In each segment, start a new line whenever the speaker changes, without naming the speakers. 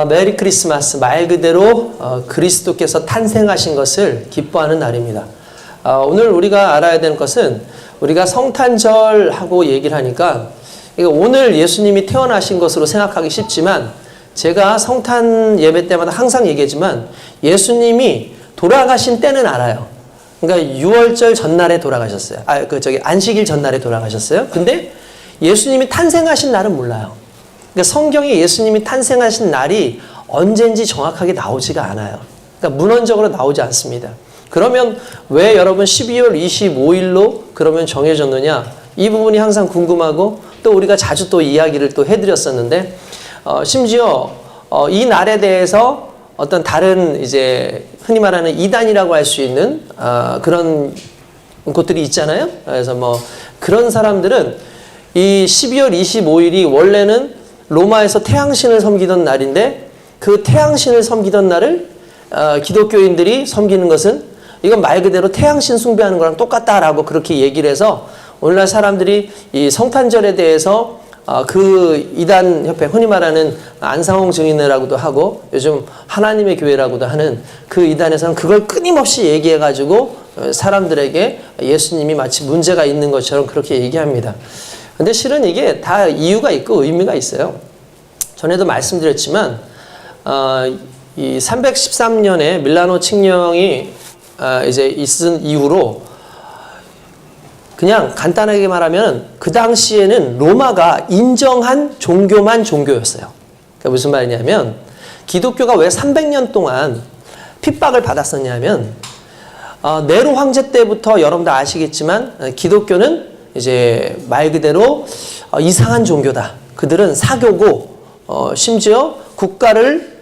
메리 크리스마스, 말 그대로 그리스도께서 탄생하신 것을 기뻐하는 날입니다. 오늘 우리가 알아야 되는 것은 우리가 성탄절하고 얘기를 하니까 오늘 예수님이 태어나신 것으로 생각하기 쉽지만 제가 성탄 예배 때마다 항상 얘기하지만 예수님이 돌아가신 때는 알아요. 그러니까 6월절 전날에 돌아가셨어요. 안식일 전날에 돌아가셨어요. 근데 예수님이 탄생하신 날은 몰라요. 그러니까 성경에 예수님이 탄생하신 날이 언젠지 정확하게 나오지가 않아요. 그러니까 문헌적으로 나오지 않습니다. 그러면 왜 여러분 12월 25일로 그러면 정해졌느냐? 이 부분이 항상 궁금하고 또 우리가 자주 또 이야기를 또 해드렸었는데 심지어 이 날에 대해서 어떤 다른 이제 흔히 말하는 이단이라고 할 수 있는 그런 곳들이 있잖아요. 그래서 뭐 그런 사람들은 이 12월 25일이 원래는 로마에서 태양신을 섬기던 날인데 그 태양신을 섬기던 날을 기독교인들이 섬기는 것은 이건 말 그대로 태양신 숭배하는 거랑 똑같다라고 그렇게 얘기를 해서 오늘날 사람들이 이 성탄절에 대해서 그 이단 협회, 흔히 말하는 안상홍 증인회라고도 하고 요즘 하나님의 교회라고도 하는 그 이단에서는 그걸 끊임없이 얘기해가지고 사람들에게 예수님이 마치 문제가 있는 것처럼 그렇게 얘기합니다. 근데 실은 이게 다 이유가 있고 의미가 있어요. 전에도 말씀드렸지만 이 313년에 밀라노 칙령이 이제 있은 이후로 그냥 간단하게 말하면 그 당시에는 로마가 인정한 종교만 종교였어요. 그러니까 무슨 말이냐면 기독교가 왜 300년 동안 핍박을 받았었냐면 네로 황제 때부터 여러분들 아시겠지만 기독교는 이제 말 그대로 이상한 종교다. 그들은 사교고 심지어 국가를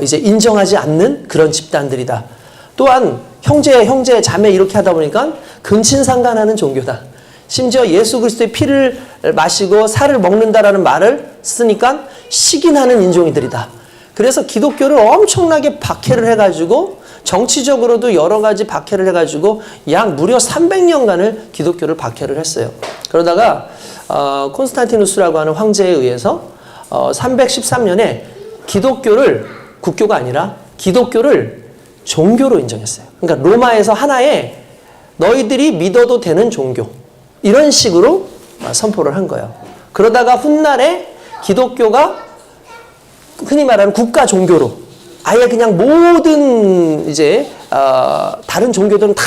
이제 인정하지 않는 그런 집단들이다. 또한 형제, 자매 이렇게 하다 보니까 근친상간하는 종교다. 심지어 예수 그리스도의 피를 마시고 살을 먹는다라는 말을 쓰니까 시기나는 인종이들이다. 그래서 기독교를 엄청나게 박해를 해가지고 정치적으로도 여러 가지 박해를 해가지고 약 무려 300년간을 기독교를 박해를 했어요. 그러다가 콘스탄티누스라고 하는 황제에 의해서 313년에 기독교를 국교가 아니라 기독교를 종교로 인정했어요. 그러니까 로마에서 하나의 너희들이 믿어도 되는 종교 이런 식으로 선포를 한 거예요. 그러다가 훗날에 기독교가 흔히 말하는 국가 종교로 아예 그냥 모든 이제 다른 종교들은 다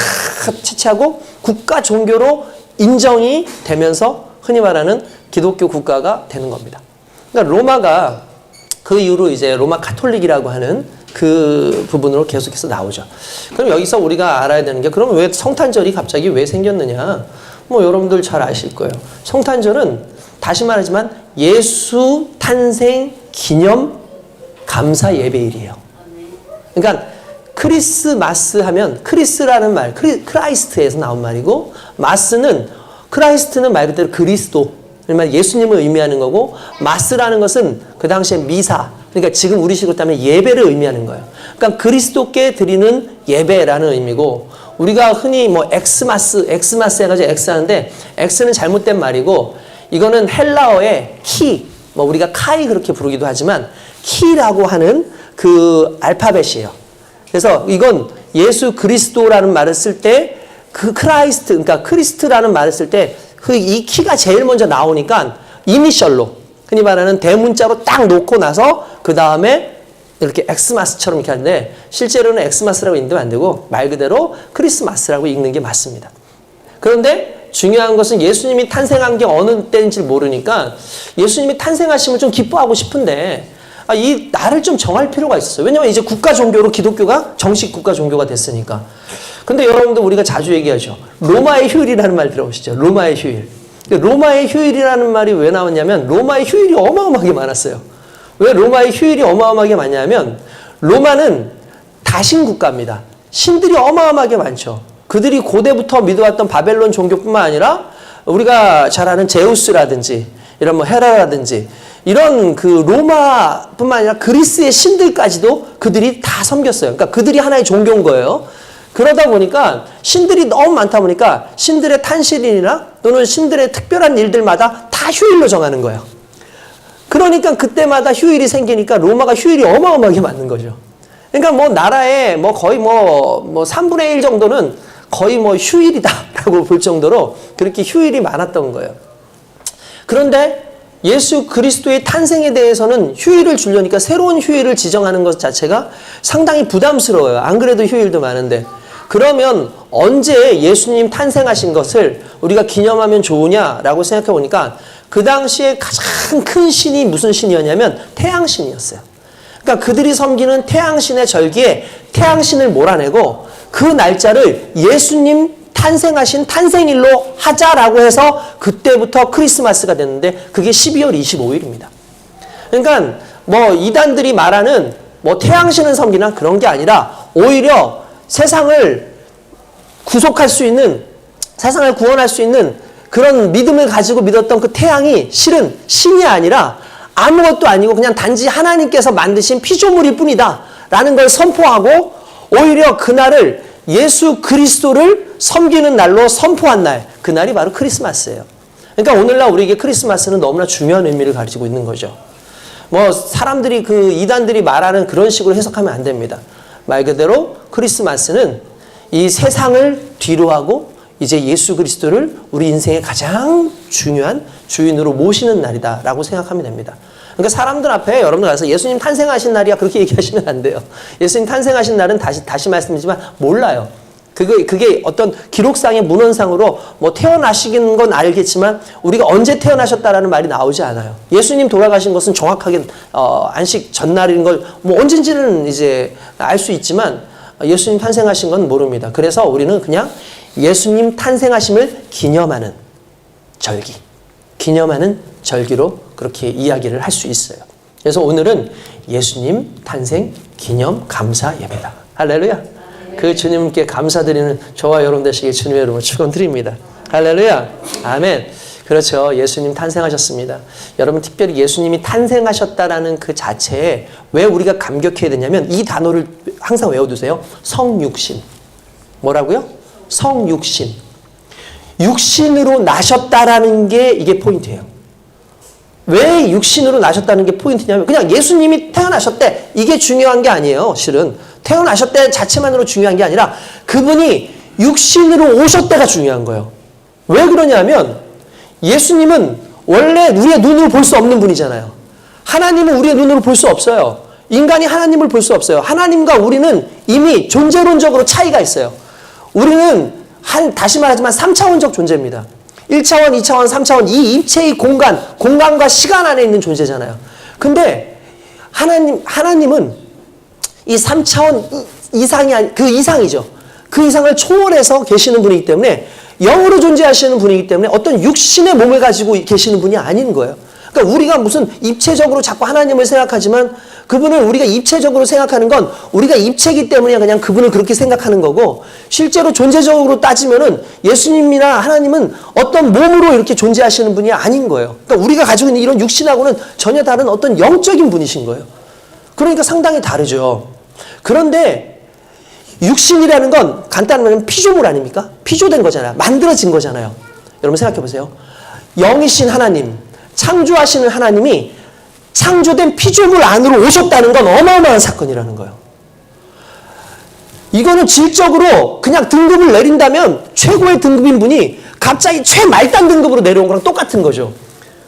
채취하고 국가 종교로 인정이 되면서 흔히 말하는 기독교 국가가 되는 겁니다. 그러니까 로마가 그 이후로 이제 로마 카톨릭이라고 하는 그 부분으로 계속해서 나오죠. 그럼 여기서 우리가 알아야 되는 게 그럼 왜 성탄절이 갑자기 왜 생겼느냐? 뭐 여러분들 잘 아실 거예요. 성탄절은 다시 말하지만 예수 탄생 기념 감사 예배일이에요. 그러니까 크리스마스 하면 크리스라는 말, 크라이스트에서 나온 말이고 크라이스트는 말 그대로 그리스도, 예수님을 의미하는 거고 마스라는 것은 그 당시에 미사, 그러니까 지금 우리식으로 따면 예배를 의미하는 거예요. 그러니까 그리스도께 드리는 예배라는 의미고 우리가 흔히 뭐 엑스마스 해가지고 엑스 하는데 엑스는 잘못된 말이고 이거는 헬라어의 키, 뭐 우리가 카이 그렇게 부르기도 하지만 키라고 하는 그 알파벳이에요. 그래서 이건 예수 그리스도라는 말을 쓸 때 그 크라이스트, 그러니까 크리스트라는 말을 쓸 때 그 이 키가 제일 먼저 나오니까 이니셜로 흔히 말하는 대문자로 딱 놓고 나서 그 다음에 이렇게 엑스마스처럼 이렇게 하는데 실제로는 엑스마스라고 읽으면 안 되고 말 그대로 크리스마스라고 읽는 게 맞습니다. 그런데 중요한 것은 예수님이 탄생한 게 어느 때인지 모르니까 예수님이 탄생하시면 좀 기뻐하고 싶은데 이 날을 좀 정할 필요가 있었어요. 왜냐하면 이제 국가 종교로 기독교가 정식 국가 종교가 됐으니까. 근데 여러분들 우리가 자주 얘기하죠. 로마의 휴일이라는 말 들어보시죠. 로마의 휴일. 로마의 휴일이라는 말이 왜 나왔냐면 로마의 휴일이 어마어마하게 많았어요. 왜 로마의 휴일이 어마어마하게 많냐면 로마는 다신 국가입니다. 신들이 어마어마하게 많죠. 그들이 고대부터 믿어왔던 바벨론 종교뿐만 아니라 우리가 잘 아는 제우스라든지 이런 뭐 헤라라든지 이런 그 로마뿐만 아니라 그리스의 신들까지도 그들이 다 섬겼어요. 그러니까 그들이 하나의 종교인 거예요. 그러다 보니까 신들이 너무 많다 보니까 신들의 탄신일이나 또는 신들의 특별한 일들마다 다 휴일로 정하는 거예요. 그러니까 그때마다 휴일이 생기니까 로마가 휴일이 어마어마하게 많은 거죠. 그러니까 뭐 나라에 뭐 거의 뭐 3분의 1 정도는 거의 뭐 휴일이다라고 볼 정도로 그렇게 휴일이 많았던 거예요. 그런데 예수 그리스도의 탄생에 대해서는 휴일을 주려니까 새로운 휴일을 지정하는 것 자체가 상당히 부담스러워요. 안 그래도 휴일도 많은데. 그러면 언제 예수님 탄생하신 것을 우리가 기념하면 좋으냐라고 생각해 보니까 그 당시에 가장 큰 신이 무슨 신이었냐면 태양신이었어요. 그러니까 그들이 섬기는 태양신의 절기에 태양신을 몰아내고 그 날짜를 예수님 탄생하신 탄생일로 하자라고 해서 그때부터 크리스마스가 됐는데 그게 12월 25일입니다. 그러니까 뭐 이단들이 말하는 뭐 태양신을 섬기나 그런 게 아니라 오히려 세상을 구속할 수 있는, 세상을 구원할 수 있는 그런 믿음을 가지고 믿었던 그 태양이 실은 신이 아니라 아무것도 아니고 그냥 단지 하나님께서 만드신 피조물일 뿐이다 라는 걸 선포하고 오히려 그날을 예수 그리스도를 섬기는 날로 선포한 날, 그날이 바로 크리스마스예요. 그러니까 오늘날 우리에게 크리스마스는 너무나 중요한 의미를 가지고 있는 거죠. 뭐 사람들이 그 이단들이 말하는 그런 식으로 해석하면 안 됩니다. 말 그대로 크리스마스는 이 세상을 뒤로하고 이제 예수 그리스도를 우리 인생의 가장 중요한 주인으로 모시는 날이다라고 생각하면 됩니다. 그러니까 사람들 앞에 여러분들 가서 예수님 탄생하신 날이야 그렇게 얘기하시면 안 돼요. 예수님 탄생하신 날은 다시 말씀드리지만 몰라요. 그게 어떤 기록상의 문헌상으로 뭐 태어나신 건 알겠지만 우리가 언제 태어나셨다라는 말이 나오지 않아요. 예수님 돌아가신 것은 정확하게 안식 전날인 걸 뭐 언젠지는 이제 알 수 있지만 예수님 탄생하신 건 모릅니다. 그래서 우리는 그냥 예수님 탄생하심을 기념하는 절기, 기념하는 절기로 그렇게 이야기를 할 수 있어요. 그래서 오늘은 예수님 탄생 기념 감사 예배다. 할렐루야. 그 주님께 감사드리는 저와 여러분 되시길 주님의 이름으로 축원드립니다. 할렐루야. 아멘. 그렇죠. 예수님 탄생하셨습니다. 여러분 특별히 예수님이 탄생하셨다라는 그 자체에 왜 우리가 감격해야 되냐면 이 단어를 항상 외워두세요. 성육신. 뭐라고요? 성육신. 육신으로 나셨다라는 게 이게 포인트예요. 왜 육신으로 나셨다는 게 포인트냐면 그냥 예수님이 태어나셨대. 이게 중요한 게 아니에요. 실은. 태어나셨대 자체만으로 중요한 게 아니라 그분이 육신으로 오셨대가 중요한 거예요. 왜 그러냐면 예수님은 원래 우리의 눈으로 볼 수 없는 분이잖아요. 하나님은 우리의 눈으로 볼 수 없어요. 인간이 하나님을 볼 수 없어요. 하나님과 우리는 이미 존재론적으로 차이가 있어요. 우리는 다시 말하지만 3차원적 존재입니다. 1차원, 2차원, 3차원 이 입체의 공간과 시간 안에 있는 존재잖아요. 근데 하나님은 이 3차원 이상이 그 이상이죠. 그 이상을 초월해서 계시는 분이기 때문에 영으로 존재하시는 분이기 때문에 어떤 육신의 몸을 가지고 계시는 분이 아닌 거예요. 그러니까 우리가 무슨 입체적으로 자꾸 하나님을 생각하지만 그분을 우리가 입체적으로 생각하는 건 우리가 입체이기 때문에 그냥 그분을 그렇게 생각하는 거고 실제로 존재적으로 따지면은 예수님이나 하나님은 어떤 몸으로 이렇게 존재하시는 분이 아닌 거예요. 그러니까 우리가 가지고 있는 이런 육신하고는 전혀 다른 어떤 영적인 분이신 거예요. 그러니까 상당히 다르죠. 그런데 육신이라는 건 간단히 말하면 피조물 아닙니까? 피조된 거잖아요. 만들어진 거잖아요. 여러분 생각해 보세요. 영이신 하나님, 창조하시는 하나님이 창조된 피조물 안으로 오셨다는 건 어마어마한 사건이라는 거예요. 이거는 질적으로 그냥 등급을 내린다면 최고의 등급인 분이 갑자기 최말단 등급으로 내려온 거랑 똑같은 거죠.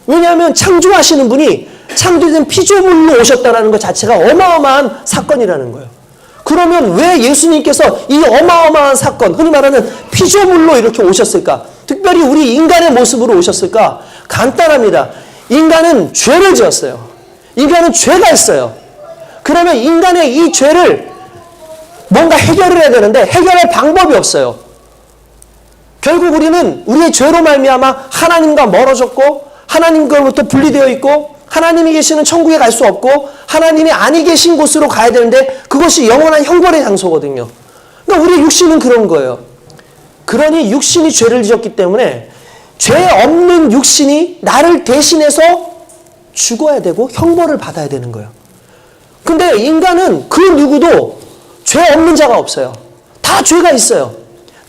왜냐하면 창조하시는 분이 창조된 피조물로 오셨다는 것 자체가 어마어마한 사건이라는 거예요. 그러면 왜 예수님께서 이 어마어마한 사건, 흔히 말하는 피조물로 이렇게 오셨을까? 특별히 우리 인간의 모습으로 오셨을까? 간단합니다. 인간은 죄를 지었어요. 인간은 죄가 있어요. 그러면 인간의 이 죄를 뭔가 해결을 해야 되는데 해결할 방법이 없어요. 결국 우리는 우리의 죄로 말미암아 하나님과 멀어졌고 하나님과부터 분리되어 있고 하나님이 계시는 천국에 갈 수 없고 하나님이 아니 계신 곳으로 가야 되는데 그것이 영원한 형벌의 장소거든요. 그러니까 우리 육신은 그런 거예요. 그러니 육신이 죄를 지었기 때문에 죄 없는 육신이 나를 대신해서 죽어야 되고 형벌을 받아야 되는 거예요. 근데 인간은 그 누구도 죄 없는 자가 없어요. 다 죄가 있어요.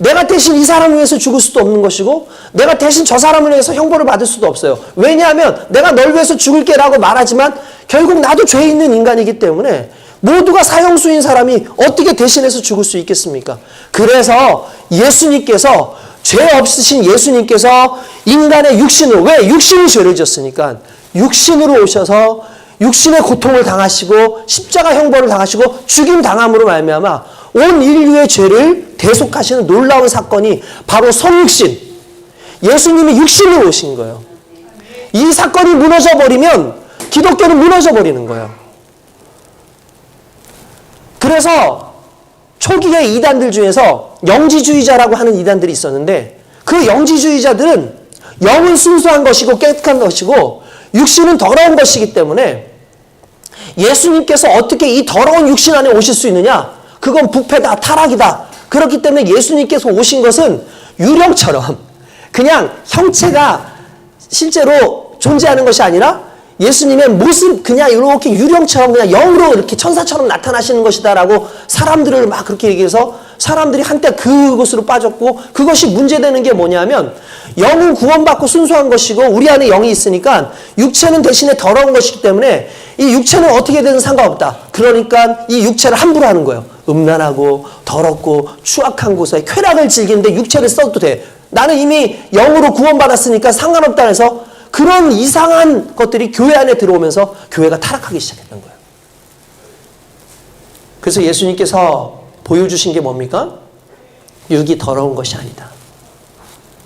내가 대신 이 사람을 위해서 죽을 수도 없는 것이고 내가 대신 저 사람을 위해서 형벌을 받을 수도 없어요. 왜냐하면 내가 널 위해서 죽을게 라고 말하지만 결국 나도 죄 있는 인간이기 때문에 모두가 사형수인 사람이 어떻게 대신해서 죽을 수 있겠습니까? 그래서 예수님께서 죄 없으신 예수님께서 인간의 육신으로, 왜? 육신이 죄를 지었으니까 육신으로 오셔서 육신의 고통을 당하시고 십자가 형벌을 당하시고 죽임 당함으로 말미암아 온 인류의 죄를 대속하시는 놀라운 사건이 바로 성육신, 예수님이 육신으로 오신 거예요. 이 사건이 무너져 버리면 기독교는 무너져 버리는 거예요. 그래서 초기의 이단들 중에서 영지주의자라고 하는 이단들이 있었는데 그 영지주의자들은 영은 순수한 것이고 깨끗한 것이고 육신은 더러운 것이기 때문에 예수님께서 어떻게 이 더러운 육신 안에 오실 수 있느냐? 그건 부패다, 타락이다. 그렇기 때문에 예수님께서 오신 것은 유령처럼 그냥 형체가 실제로 존재하는 것이 아니라 예수님의 모습 그냥 이렇게 유령처럼 그냥 영으로 이렇게 천사처럼 나타나시는 것이다라고 사람들을 막 그렇게 얘기해서 사람들이 한때 그곳으로 빠졌고 그것이 문제되는 게 뭐냐면 영은 구원받고 순수한 것이고 우리 안에 영이 있으니까 육체는 대신에 더러운 것이기 때문에 이 육체는 어떻게 되든 상관없다. 그러니까 이 육체를 함부로 하는 거예요. 음란하고 더럽고 추악한 곳에 쾌락을 즐기는데 육체를 써도 돼. 나는 이미 영으로 구원받았으니까 상관없다 해서 그런 이상한 것들이 교회 안에 들어오면서 교회가 타락하기 시작했던 거예요. 그래서 예수님께서 보여주신 게 뭡니까? 육이 더러운 것이 아니다.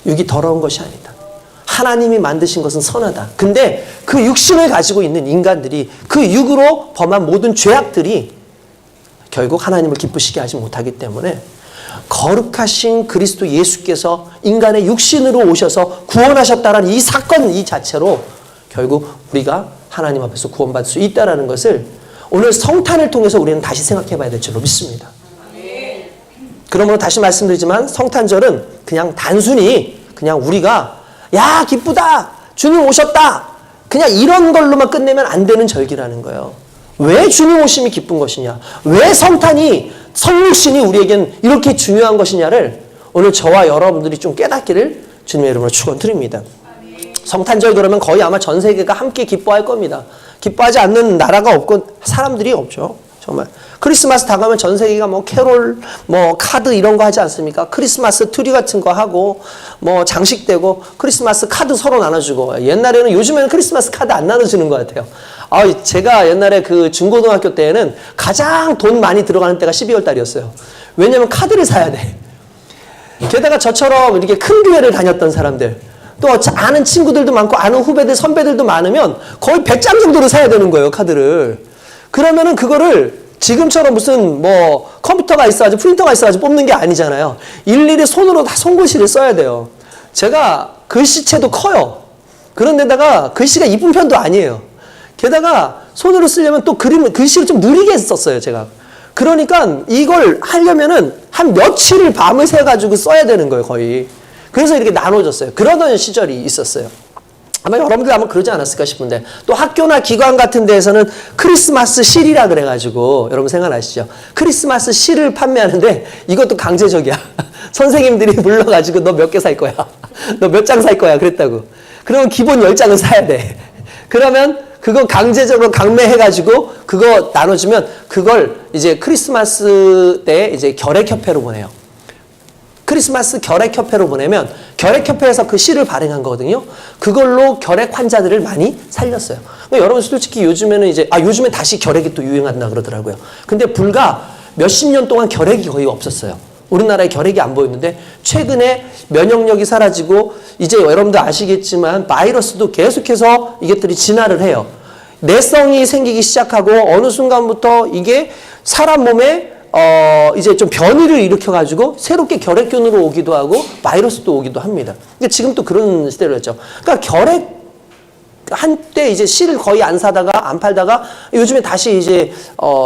육이 더러운 것이 아니다. 하나님이 만드신 것은 선하다. 근데 그 육신을 가지고 있는 인간들이 그 육으로 범한 모든 죄악들이 결국 하나님을 기쁘시게 하지 못하기 때문에 거룩하신 그리스도 예수께서 인간의 육신으로 오셔서 구원하셨다는 이 사건 이 자체로 결국 우리가 하나님 앞에서 구원받을 수 있다는 것을 오늘 성탄을 통해서 우리는 다시 생각해 봐야 될 줄로 믿습니다. 그러므로 다시 말씀드리지만 성탄절은 그냥 단순히 그냥 우리가 야 기쁘다 주님 오셨다 그냥 이런 걸로만 끝내면 안 되는 절기라는 거예요. 왜 주님 오심이 기쁜 것이냐, 왜 성탄이 성육신이 우리에겐 이렇게 중요한 것이냐를 오늘 저와 여러분들이 좀 깨닫기를 주님의 이름으로 축원드립니다. 성탄절 그러면 거의 아마 전 세계가 함께 기뻐할 겁니다. 기뻐하지 않는 나라가 없고 사람들이 없죠. 정말 크리스마스 다가오면 전 세계가 뭐 캐롤, 뭐 카드 이런 거 하지 않습니까? 크리스마스 트리 같은 거 하고 뭐 장식되고 크리스마스 카드 서로 나눠주고 옛날에는 요즘에는 크리스마스 카드 안 나눠주는 것 같아요. 제가 옛날에 그 중고등학교 때에는 가장 돈 많이 들어가는 때가 12월 달이었어요. 왜냐면 카드를 사야 돼. 게다가 저처럼 이렇게 큰 교회를 다녔던 사람들 또 아는 친구들도 많고 아는 후배들 선배들도 많으면 거의 100장 정도를 사야 되는 거예요, 카드를. 그러면은 그거를 지금처럼 무슨 뭐 컴퓨터가 있어가지고 프린터가 있어가지고 뽑는 게 아니잖아요. 일일이 손으로 다 손글씨를 써야 돼요. 제가 글씨체도 커요. 그런데다가 글씨가 이쁜 편도 아니에요. 게다가 손으로 쓰려면 또 글씨를 좀 느리게 썼어요, 제가. 그러니까 이걸 하려면은 한 며칠을 밤을 새가지고 써야 되는 거예요, 거의. 그래서 이렇게 나눠졌어요. 그러던 시절이 있었어요. 아마 여러분들 아마 그러지 않았을까 싶은데 또 학교나 기관 같은 데에서는 크리스마스 실이라 그래가지고 여러분 생각나시죠? 크리스마스 실을 판매하는데 이것도 강제적이야. 선생님들이 불러가지고 너 몇 개 살 거야? 너 몇 장 살 거야? 그랬다고. 그러면 기본 10장은 사야 돼. 그러면 그거 강제적으로 강매해가지고 그거 나눠주면 그걸 이제 크리스마스 때 이제 결핵협회로 보내요. 크리스마스 결핵협회로 보내면 결핵협회에서 그 실을 발행한 거거든요. 그걸로 결핵 환자들을 많이 살렸어요. 그러니까 여러분 솔직히 요즘에는 요즘에 다시 결핵이 또 유행한다 그러더라고요. 근데 불과 몇십 년 동안 결핵이 거의 없었어요. 우리나라에 결핵이 안 보였는데 최근에 면역력이 사라지고 이제 여러분들 아시겠지만 바이러스도 계속해서 이것들이 진화를 해요. 내성이 생기기 시작하고 어느 순간부터 이게 사람 몸에 이제 좀 변이를 일으켜가지고 새롭게 결핵균으로 오기도 하고 바이러스도 오기도 합니다. 근데 지금 또 그런 시대로 했죠. 그러니까 결핵 한때 이제 씨를 거의 안 사다가 안 팔다가 요즘에 다시 이제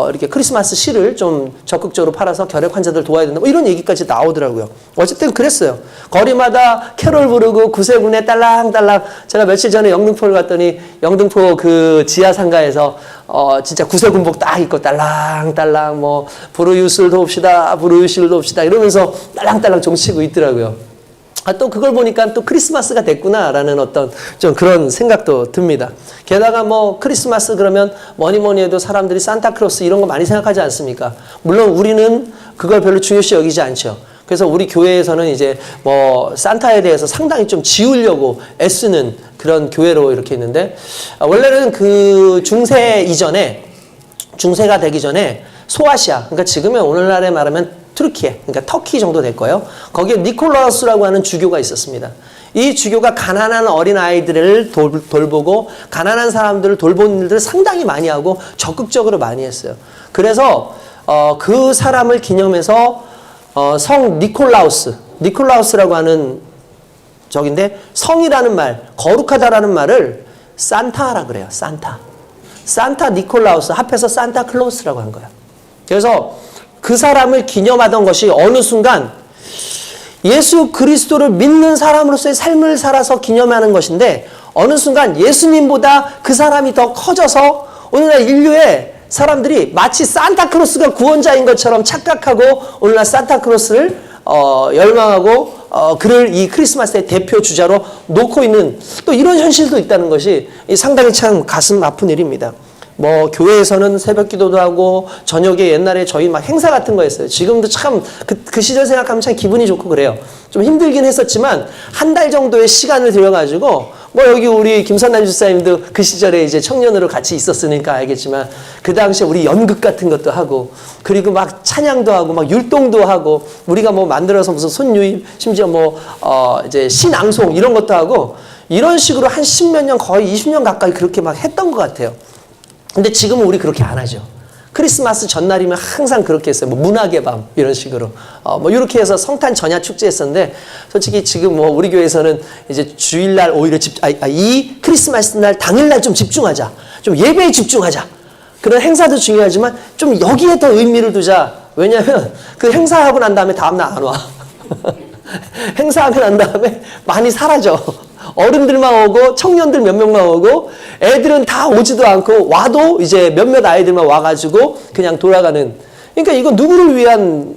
이렇게 크리스마스 씨를 좀 적극적으로 팔아서 결핵 환자들 도와야 된다. 뭐 이런 얘기까지 나오더라고요. 어쨌든 그랬어요. 거리마다 캐롤 부르고 구세군에 딸랑딸랑. 제가 며칠 전에 영등포를 갔더니 영등포 그 지하 상가에서 진짜 구세군복 딱 입고 딸랑딸랑 뭐 부르유술 돕시다 부르유술 돕시다 이러면서 딸랑딸랑 종치고 있더라고요. 또 그걸 보니까 또 크리스마스가 됐구나라는 어떤 좀 그런 생각도 듭니다. 게다가 뭐 크리스마스 그러면 뭐니 해도 사람들이 산타클로스 이런 거 많이 생각하지 않습니까? 물론 우리는 그걸 별로 중요시 여기지 않죠. 그래서 우리 교회에서는 이제 뭐 산타에 대해서 상당히 좀 지우려고 애쓰는 그런 교회로 이렇게 있는데, 원래는 그 중세가 되기 전에 소아시아, 그러니까 지금은 오늘날에 말하면 투르키에, 그러니까 터키 정도 될 거예요. 거기에 니콜라우스라고 하는 주교가 있었습니다. 이 주교가 가난한 어린아이들을 돌보고 가난한 사람들을 돌보는 일들을 상당히 많이 하고 적극적으로 많이 했어요. 그래서 그 사람을 기념해서 성 니콜라우스라고 하는 적인데, 성이라는 말, 거룩하다라는 말을 산타라 그래요. 산타 니콜라우스 합해서 산타클로스라고 한 거예요. 그래서 그 사람을 기념하던 것이 어느 순간 예수 그리스도를 믿는 사람으로서의 삶을 살아서 기념하는 것인데, 어느 순간 예수님보다 그 사람이 더 커져서 오늘날 인류의 사람들이 마치 산타클로스가 구원자인 것처럼 착각하고 오늘날 산타클로스를 열망하고 그를 이 크리스마스의 대표 주자로 놓고 있는 또 이런 현실도 있다는 것이 상당히 참 가슴 아픈 일입니다. 뭐 교회에서는 새벽 기도도 하고 저녁에 옛날에 저희 막 행사 같은 거 했어요. 지금도 참 그 시절 생각하면 참 기분이 좋고 그래요. 좀 힘들긴 했었지만 한 달 정도의 시간을 들여가지고 뭐 여기 우리 김선남 집사님도 그 시절에 이제 청년으로 같이 있었으니까 알겠지만 그 당시에 우리 연극 같은 것도 하고 그리고 막 찬양도 하고 막 율동도 하고 우리가 뭐 만들어서 무슨 손유입 심지어 뭐 이제 신앙송 이런 것도 하고 이런 식으로 한 10몇 년 거의 20년 가까이 그렇게 막 했던 것 같아요. 근데 지금은 우리 그렇게 안 하죠. 크리스마스 전날이면 항상 그렇게 했어요. 뭐 문학의 밤 이런 식으로 뭐 이렇게 해서 성탄 전야 축제 했었는데, 솔직히 지금 뭐 우리 교회에서는 이제 주일날 오히려 이 크리스마스 날 당일날 좀 집중하자, 좀 예배에 집중하자. 그런 행사도 중요하지만 좀 여기에 더 의미를 두자. 왜냐하면 그 행사하고 난 다음에 다음날 안 와. 행사하고 난 다음에 많이 사라져. 어른들만 오고 청년들 몇 명만 오고 애들은 다 오지도 않고 와도 이제 몇몇 아이들만 와가지고 그냥 돌아가는. 그러니까 이거 누구를 위한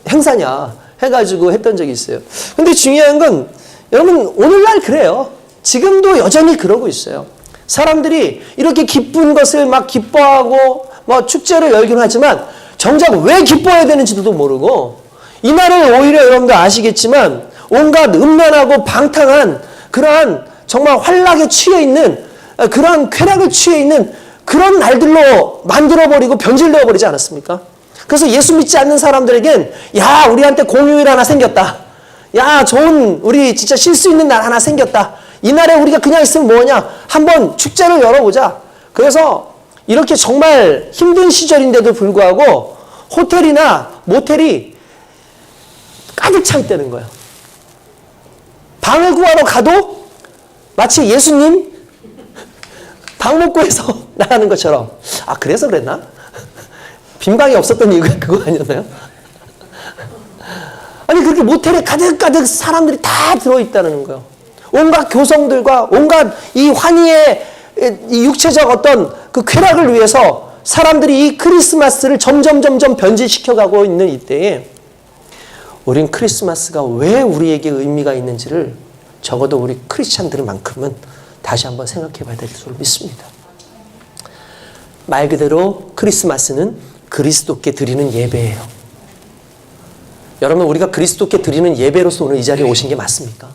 행사냐 해가지고 했던 적이 있어요. 근데 중요한 건 여러분 오늘날 그래요. 지금도 여전히 그러고 있어요. 사람들이 이렇게 기쁜 것을 막 기뻐하고 뭐 축제를 열긴 하지만 정작 왜 기뻐해야 되는지도 모르고, 이날은 오히려 여러분들 아시겠지만 온갖 음란하고 방탕한 그러한 정말 환락에 취해 있는 그런 쾌락에 취해 있는 그런 날들로 만들어버리고 변질되어 버리지 않았습니까? 그래서 예수 믿지 않는 사람들에겐 야 우리한테 공휴일 하나 생겼다. 야 좋은 우리 진짜 쉴 수 있는 날 하나 생겼다. 이 날에 우리가 그냥 있으면 뭐냐? 한번 축제를 열어보자. 그래서 이렇게 정말 힘든 시절인데도 불구하고 호텔이나 모텔이 가득 차 있다는 거예요. 방을 구하러 가도 마치 예수님 방목구에서 나가는 것처럼. 아 그래서 그랬나? 빈방이 없었던 이유가 그거 아니었나요? 아니 그렇게 모텔에 가득가득 사람들이 다 들어있다는 거예요. 온갖 교성들과 온갖 이 환희의 이 육체적 어떤 그 쾌락을 위해서 사람들이 이 크리스마스를 점점 변질시켜가고 있는 이때에 우린 크리스마스가 왜 우리에게 의미가 있는지를 적어도 우리 크리스찬들만큼은 다시 한번 생각해 봐야 될 줄 믿습니다. 말 그대로 크리스마스는 그리스도께 드리는 예배예요. 여러분 우리가 그리스도께 드리는 예배로서 오늘 이 자리에 오신 게 맞습니까?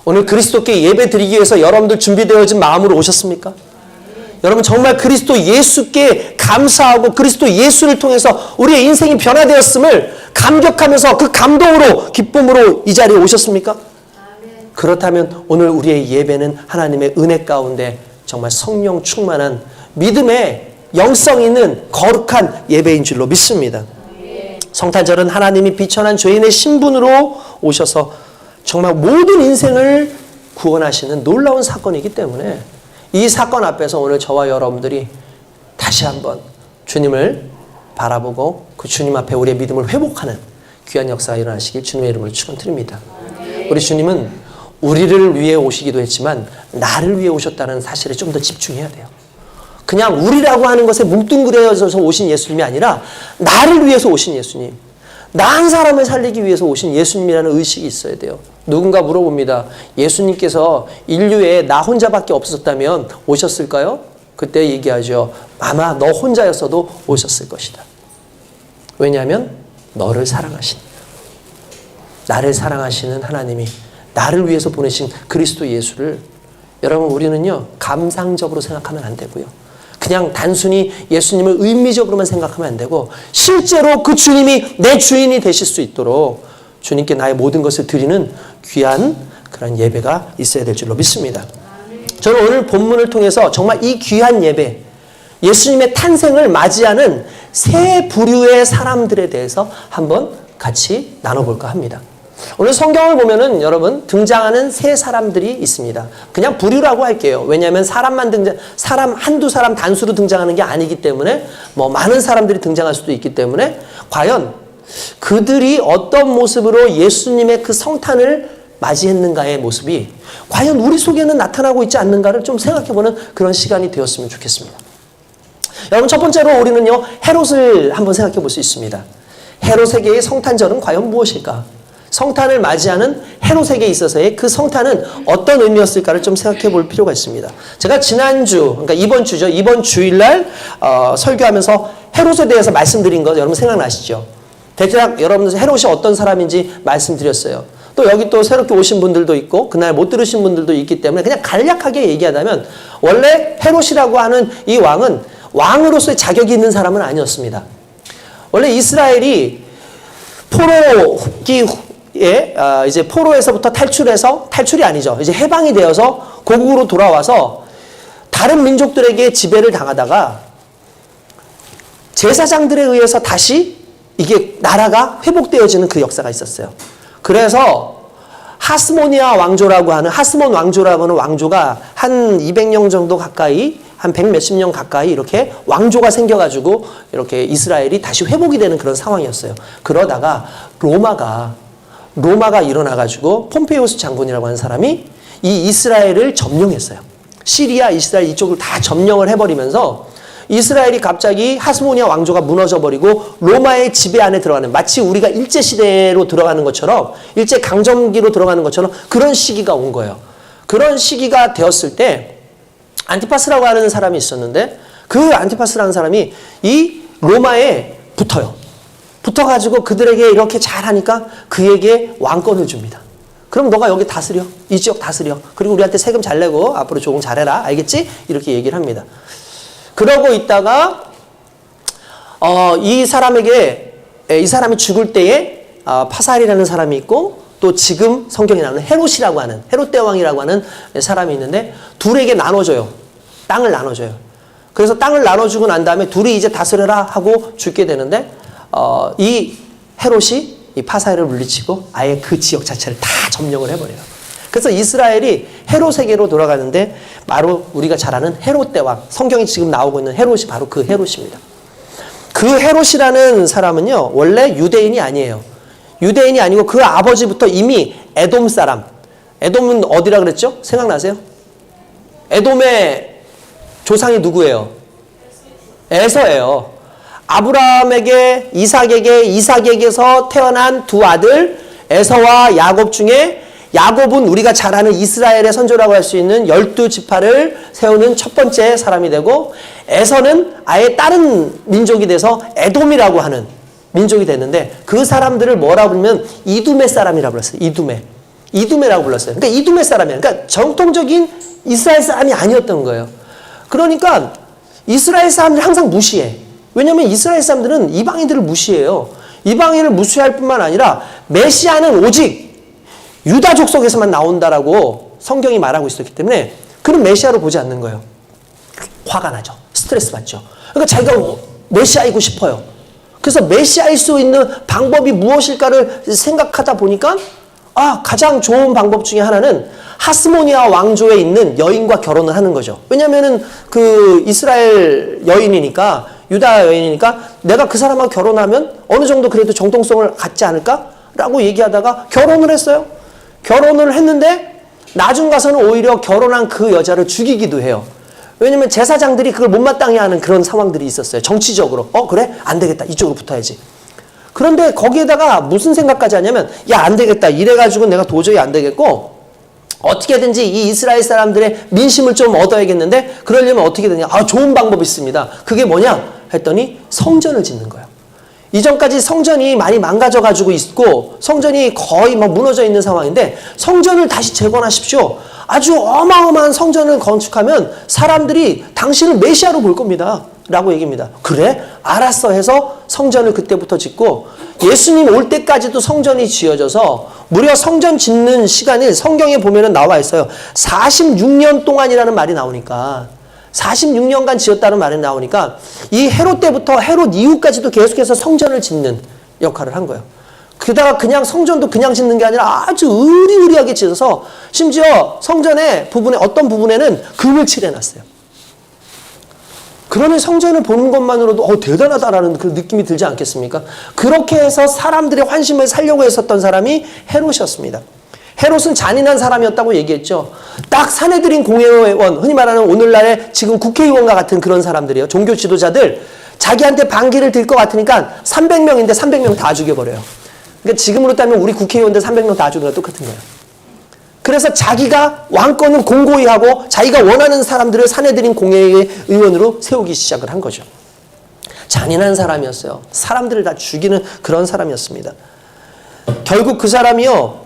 오늘 그리스도께 예배 드리기 위해서 여러분들 준비되어진 마음으로 오셨습니까? 여러분 정말 그리스도 예수께 감사하고 그리스도 예수를 통해서 우리의 인생이 변화되었음을 감격하면서 그 감동으로 기쁨으로 이 자리에 오셨습니까? 그렇다면 오늘 우리의 예배는 하나님의 은혜 가운데 정말 성령 충만한 믿음의 영성 있는 거룩한 예배인 줄로 믿습니다. 성탄절은 하나님이 비천한 죄인의 신분으로 오셔서 정말 모든 인생을 구원하시는 놀라운 사건이기 때문에 이 사건 앞에서 오늘 저와 여러분들이 다시 한번 주님을 바라보고 그 주님 앞에 우리의 믿음을 회복하는 귀한 역사가 일어나시길 주님의 이름으로 축원드립니다. 우리 주님은 우리를 위해 오시기도 했지만 나를 위해 오셨다는 사실에 좀 더 집중해야 돼요. 그냥 우리라고 하는 것에 뭉뚱그려져서 오신 예수님이 아니라 나를 위해서 오신 예수님, 나 한 사람을 살리기 위해서 오신 예수님이라는 의식이 있어야 돼요. 누군가 물어봅니다. 예수님께서 인류에 나 혼자밖에 없었다면 오셨을까요? 그때 얘기하죠. 아마 너 혼자였어도 오셨을 것이다. 왜냐하면 너를 사랑하시니까. 나를 사랑하시는 하나님이 나를 위해서 보내신 그리스도 예수를 여러분 우리는요 감상적으로 생각하면 안 되고요. 그냥 단순히 예수님을 의미적으로만 생각하면 안 되고 실제로 그 주님이 내 주인이 되실 수 있도록 주님께 나의 모든 것을 드리는 귀한 그런 예배가 있어야 될 줄로 믿습니다. 저는 오늘 본문을 통해서 정말 이 귀한 예배, 예수님의 탄생을 맞이하는 세 부류의 사람들에 대해서 한번 같이 나눠볼까 합니다. 오늘 성경을 보면은 여러분 등장하는 세 사람들이 있습니다. 그냥 부류라고 할게요. 왜냐하면 사람 한두 사람 단수로 등장하는 게 아니기 때문에 뭐 많은 사람들이 등장할 수도 있기 때문에 과연 그들이 어떤 모습으로 예수님의 그 성탄을 맞이했는가의 모습이 과연 우리 속에는 나타나고 있지 않는가를 좀 생각해보는 그런 시간이 되었으면 좋겠습니다. 여러분 첫 번째로 우리는요 헤롯을 한번 생각해 볼 수 있습니다. 헤롯에게의 성탄절은 과연 무엇일까? 성탄을 맞이하는 헤롯에게 있어서의 그 성탄은 어떤 의미였을까를 좀 생각해 볼 필요가 있습니다. 제가 지난주, 그러니까 이번 주죠. 이번 주일날 설교하면서 헤롯에 대해서 말씀드린 거 여러분 생각나시죠? 대략 여러분들 헤롯이 어떤 사람인지 말씀드렸어요. 또 여기 또 새롭게 오신 분들도 있고 그날 못 들으신 분들도 있기 때문에 그냥 간략하게 얘기하자면 원래 헤롯이라고 하는 이 왕은 왕으로서의 자격이 있는 사람은 아니었습니다. 원래 이스라엘이 이제 포로에서부터 탈출이 아니죠. 이제 해방이 되어서 고국으로 돌아와서 다른 민족들에게 지배를 당하다가 제사장들에 의해서 다시 이게 나라가 회복되어지는 그 역사가 있었어요. 그래서 하스몬 왕조라고 하는 왕조가 한 200년 정도 가까이 한 100 몇십 년 가까이 이렇게 왕조가 생겨가지고 이렇게 이스라엘이 다시 회복이 되는 그런 상황이었어요. 그러다가 로마가 일어나가지고 폼페이오스 장군이라고 하는 사람이 이 이스라엘을 점령했어요. 시리아, 이스라엘 이쪽을 다 점령을 해버리면서 이스라엘이 갑자기 하스모니아 왕조가 무너져버리고 로마의 지배 안에 들어가는 마치 우리가 일제시대로 들어가는 것처럼 일제강점기로 들어가는 것처럼 그런 시기가 온 거예요. 그런 시기가 되었을 때 안티파스라고 하는 사람이 있었는데 그 안티파스라는 사람이 이 로마에 붙어가지고 그들에게 이렇게 잘하니까 그에게 왕권을 줍니다. 그럼 너가 여기 다스려. 이 지역 다스려. 그리고 우리한테 세금 잘 내고 앞으로 조금 잘해라. 알겠지? 이렇게 얘기를 합니다. 그러고 있다가 이 사람이 죽을 때에 파살이라는 사람이 있고 또 지금 성경에 나오는 헤롯이라고 하는 헤롯 대왕이라고 하는 사람이 있는데 둘에게 나눠줘요. 땅을 나눠줘요. 그래서 땅을 나눠주고 난 다음에 둘이 이제 다스려라 하고 죽게 되는데 이 헤롯이 이 파사엘을 물리치고 아예 그 지역 자체를 다 점령을 해버려요. 그래서 이스라엘이 헤롯에게로 돌아가는데 바로 우리가 잘 아는 헤롯 대왕, 성경이 지금 나오고 있는 헤롯이 바로 그 헤롯입니다. 그 헤롯이라는 사람은요 원래 유대인이 아니에요. 유대인이 아니고 그 아버지부터 이미 에돔 사람. 에돔은 어디라 그랬죠? 생각나세요? 에돔의 조상이 누구예요? 에서예요. 아브라함에게 이삭에게서 태어난 두 아들 에서와 야곱 중에 야곱은 우리가 잘 아는 이스라엘의 선조라고 할 수 있는 12지파를 세우는 첫 번째 사람이 되고 에서는 아예 다른 민족이 돼서 에돔이라고 하는 민족이 됐는데 그 사람들을 뭐라고 부르면 이두메 사람이라고 불렀어요. 이두메라고 불렀어요. 그러니까 이두메 사람이에요. 그러니까 정통적인 이스라엘 사람이 아니었던 거예요. 그러니까 이스라엘 사람들이 항상 무시해. 왜냐하면 이스라엘 사람들은 이방인들을 무시해요. 이방인을 무시할 뿐만 아니라 메시아는 오직 유다 족속에서만 나온다라고 성경이 말하고 있었기 때문에 그는 메시아로 보지 않는 거예요. 화가 나죠. 스트레스 받죠. 그러니까 자기가 메시아이고 싶어요. 그래서 메시아일 수 있는 방법이 무엇일까를 생각하다 보니까 가장 좋은 방법 중에 하나는 하스모니아 왕조에 있는 여인과 결혼을 하는 거죠. 왜냐면은 그 이스라엘 여인이니까, 유다 여인이니까 내가 그 사람하고 결혼하면 어느 정도 그래도 정통성을 갖지 않을까? 라고 얘기하다가 결혼을 했어요. 결혼을 했는데 나중 가서는 오히려 결혼한 그 여자를 죽이기도 해요. 왜냐면 제사장들이 그걸 못마땅해 하는 그런 상황들이 있었어요. 정치적으로. 그래? 안 되겠다. 이쪽으로 붙어야지. 그런데 거기에다가 무슨 생각까지 하냐면, 야, 안 되겠다. 이래가지고 내가 도저히 안 되겠고, 어떻게든지 이 이스라엘 사람들의 민심을 좀 얻어야겠는데, 그러려면 어떻게 되냐? 좋은 방법이 있습니다. 그게 뭐냐? 했더니 성전을 짓는 거예요. 이전까지 성전이 많이 망가져가지고 있고, 성전이 거의 막 무너져 있는 상황인데, 성전을 다시 재건하십시오. 아주 어마어마한 성전을 건축하면 사람들이 당신을 메시아로 볼 겁니다. 라고 얘기합니다. 그래? 알았어 해서 성전을 그때부터 짓고, 예수님 올 때까지도 성전이 지어져서 무려 성전 짓는 시간이 성경에 보면은 나와 있어요. 46년 동안이라는 말이 나오니까, 46년간 지었다는 말이 나오니까 이 헤롯 때부터 헤롯 이후까지도 계속해서 성전을 짓는 역할을 한 거예요. 그러다가 그냥 성전도 그냥 짓는 게 아니라 아주 의리의리하게 지어서 심지어 성전의 부분에 어떤 부분에는 금을 칠해놨어요. 그러면 성전을 보는 것만으로도 대단하다라는 그 느낌이 들지 않겠습니까? 그렇게 해서 사람들의 환심을 살려고 했었던 사람이 헤롯이었습니다. 헤롯은 잔인한 사람이었다고 얘기했죠. 딱 사내들인 공회의원, 흔히 말하는 오늘날의 지금 국회의원과 같은 그런 사람들이에요. 종교 지도자들, 자기한테 반기를 들 것 같으니까 300명인데 300명 다 죽여버려요. 그러니까 지금으로 따면 우리 국회의원들 300명 다 죽는 거 똑같은 거예요. 그래서 자기가 왕권을 공고히 하고 자기가 원하는 사람들을 사내들인 공회의 의원으로 세우기 시작을 한 거죠. 잔인한 사람이었어요. 사람들을 다 죽이는 그런 사람이었습니다. 결국 그 사람이요,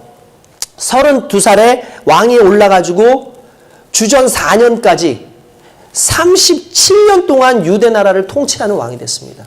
32살에 왕위에 올라가지고 주전 4년까지 37년 동안 유대 나라를 통치하는 왕이 됐습니다.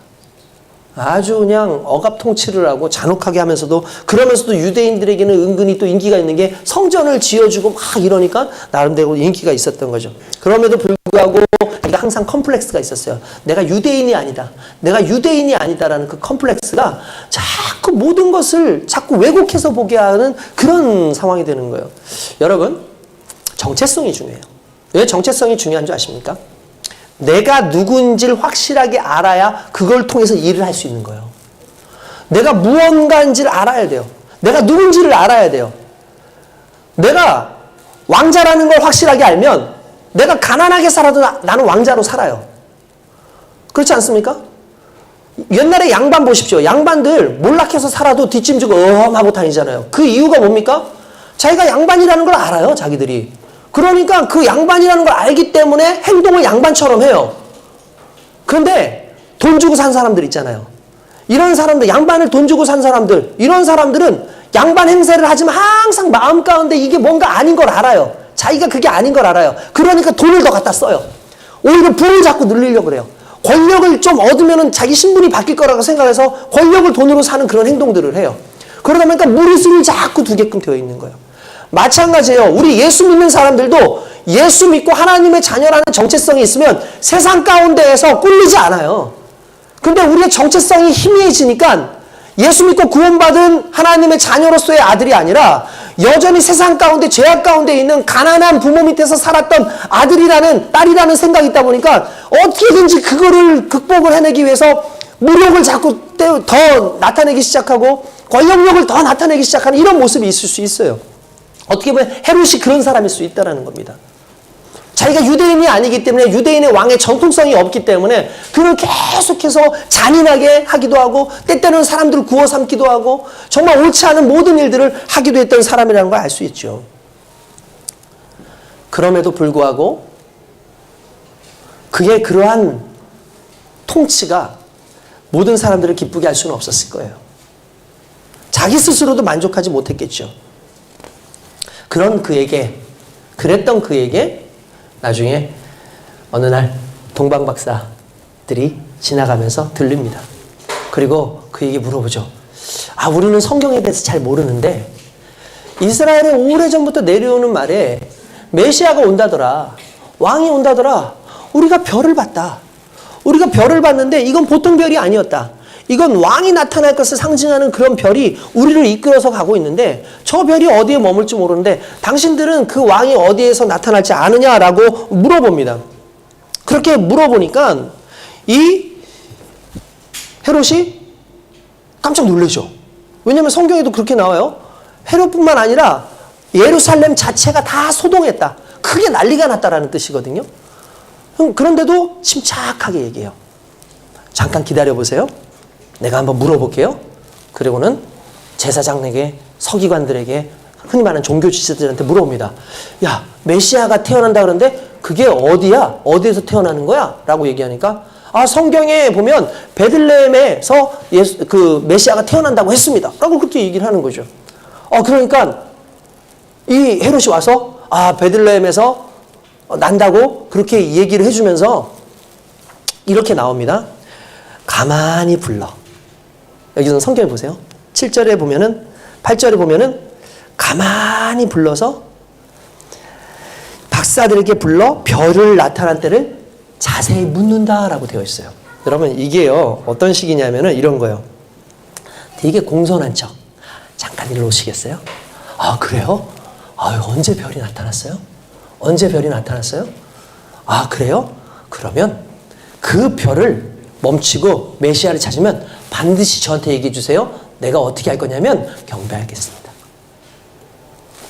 아주 그냥 억압 통치를 하고 잔혹하게 하면서도, 그러면서도 유대인들에게는 은근히 또 인기가 있는 게 성전을 지어주고 막 이러니까 나름대로 인기가 있었던 거죠. 그럼에도 불구하고 자기가 항상 컴플렉스가 있었어요. 내가 유대인이 아니다. 내가 유대인이 아니다라는 그 컴플렉스가 자꾸 모든 것을 자꾸 왜곡해서 보게 하는 그런 상황이 되는 거예요. 여러분, 정체성이 중요해요. 왜 정체성이 중요한 줄 아십니까? 내가 누군지를 확실하게 알아야 그걸 통해서 일을 할 수 있는 거예요. 내가 무언가인지를 알아야 돼요. 내가 누군지를 알아야 돼요. 내가 왕자라는 걸 확실하게 알면 내가 가난하게 살아도 나는 왕자로 살아요. 그렇지 않습니까? 옛날에 양반 보십시오. 양반들 몰락해서 살아도 뒷짐지고 하고 다니잖아요. 그 이유가 뭡니까? 자기가 양반이라는 걸 알아요, 자기들이. 그러니까 그 양반이라는 걸 알기 때문에 행동을 양반처럼 해요. 그런데 돈 주고 산 사람들 있잖아요. 이런 사람들, 양반을 돈 주고 산 사람들, 이런 사람들은 양반 행세를 하지만 항상 마음 가운데 이게 뭔가 아닌 걸 알아요. 자기가 그게 아닌 걸 알아요. 그러니까 돈을 더 갖다 써요. 오히려 부를 자꾸 늘리려고 그래요. 권력을 좀 얻으면 자기 신분이 바뀔 거라고 생각해서 권력을 돈으로 사는 그런 행동들을 해요. 그러다 보니까 무리수를 자꾸 두게끔 되어 있는 거예요. 마찬가지예요. 우리 예수 믿는 사람들도 예수 믿고 하나님의 자녀라는 정체성이 있으면 세상 가운데에서 꿀리지 않아요. 근데 우리의 정체성이 희미해지니까 예수 믿고 구원받은 하나님의 자녀로서의 아들이 아니라 여전히 세상 가운데 죄악 가운데 있는 가난한 부모 밑에서 살았던 아들이라는, 딸이라는 생각이 있다 보니까 어떻게든지 그거를 극복을 해내기 위해서 무력을 자꾸 더 나타내기 시작하고 권력력을 더 나타내기 시작하는 이런 모습이 있을 수 있어요. 어떻게 보면 헤롯이 그런 사람일 수 있다는 겁니다. 자기가 유대인이 아니기 때문에, 유대인의 왕의 정통성이 없기 때문에 그는 계속해서 잔인하게 하기도 하고 때때로는 사람들을 구워 삼기도 하고 정말 옳지 않은 모든 일들을 하기도 했던 사람이라는 걸 알 수 있죠. 그럼에도 불구하고 그의 그러한 통치가 모든 사람들을 기쁘게 할 수는 없었을 거예요. 자기 스스로도 만족하지 못했겠죠. 그랬던 그에게 나중에 어느 날 동방 박사들이 지나가면서 들립니다. 그리고 그에게 물어보죠. 우리는 성경에 대해서 잘 모르는데 이스라엘에 오래전부터 내려오는 말에 메시아가 온다더라, 왕이 온다더라, 우리가 별을 봤다. 우리가 별을 봤는데 이건 보통 별이 아니었다. 이건 왕이 나타날 것을 상징하는 그런 별이 우리를 이끌어서 가고 있는데 저 별이 어디에 머물지 모르는데 당신들은 그 왕이 어디에서 나타날지 아느냐라고 물어봅니다. 그렇게 물어보니까 이 헤롯이 깜짝 놀라죠. 왜냐하면 성경에도 그렇게 나와요. 헤롯뿐만 아니라 예루살렘 자체가 다 소동했다. 크게 난리가 났다라는 뜻이거든요. 그런데도 침착하게 얘기해요. 잠깐 기다려보세요. 내가 한번 물어볼게요. 그리고는 제사장에게, 서기관들에게, 흔히 말하는 종교 지도자들한테 물어봅니다. 야, 메시아가 태어난다 그러는데 그게 어디야? 어디에서 태어나는 거야? 라고 얘기하니까 성경에 보면 베들레헴에서 그 메시아가 태어난다고 했습니다. 라고 그렇게 얘기를 하는 거죠. 그러니까 이 헤롯이 와서 베들레헴에서 난다고 그렇게 얘기를 해주면서 이렇게 나옵니다. 가만히 불러. 여기서 성경에 보세요. 7절에 보면은 8절에 보면은 가만히 불러서 박사들에게 불러 별을 나타난 때를 자세히 묻는다라고 되어 있어요. 여러분 이게요 어떤 식이냐면은 이런 거예요. 되게 공손한 척. 잠깐 일로 오시겠어요? 그래요? 언제 별이 나타났어요? 언제 별이 나타났어요? 그래요? 그러면 그 별을 멈추고 메시아를 찾으면 반드시 저한테 얘기해 주세요. 내가 어떻게 할 거냐면 경배하겠습니다.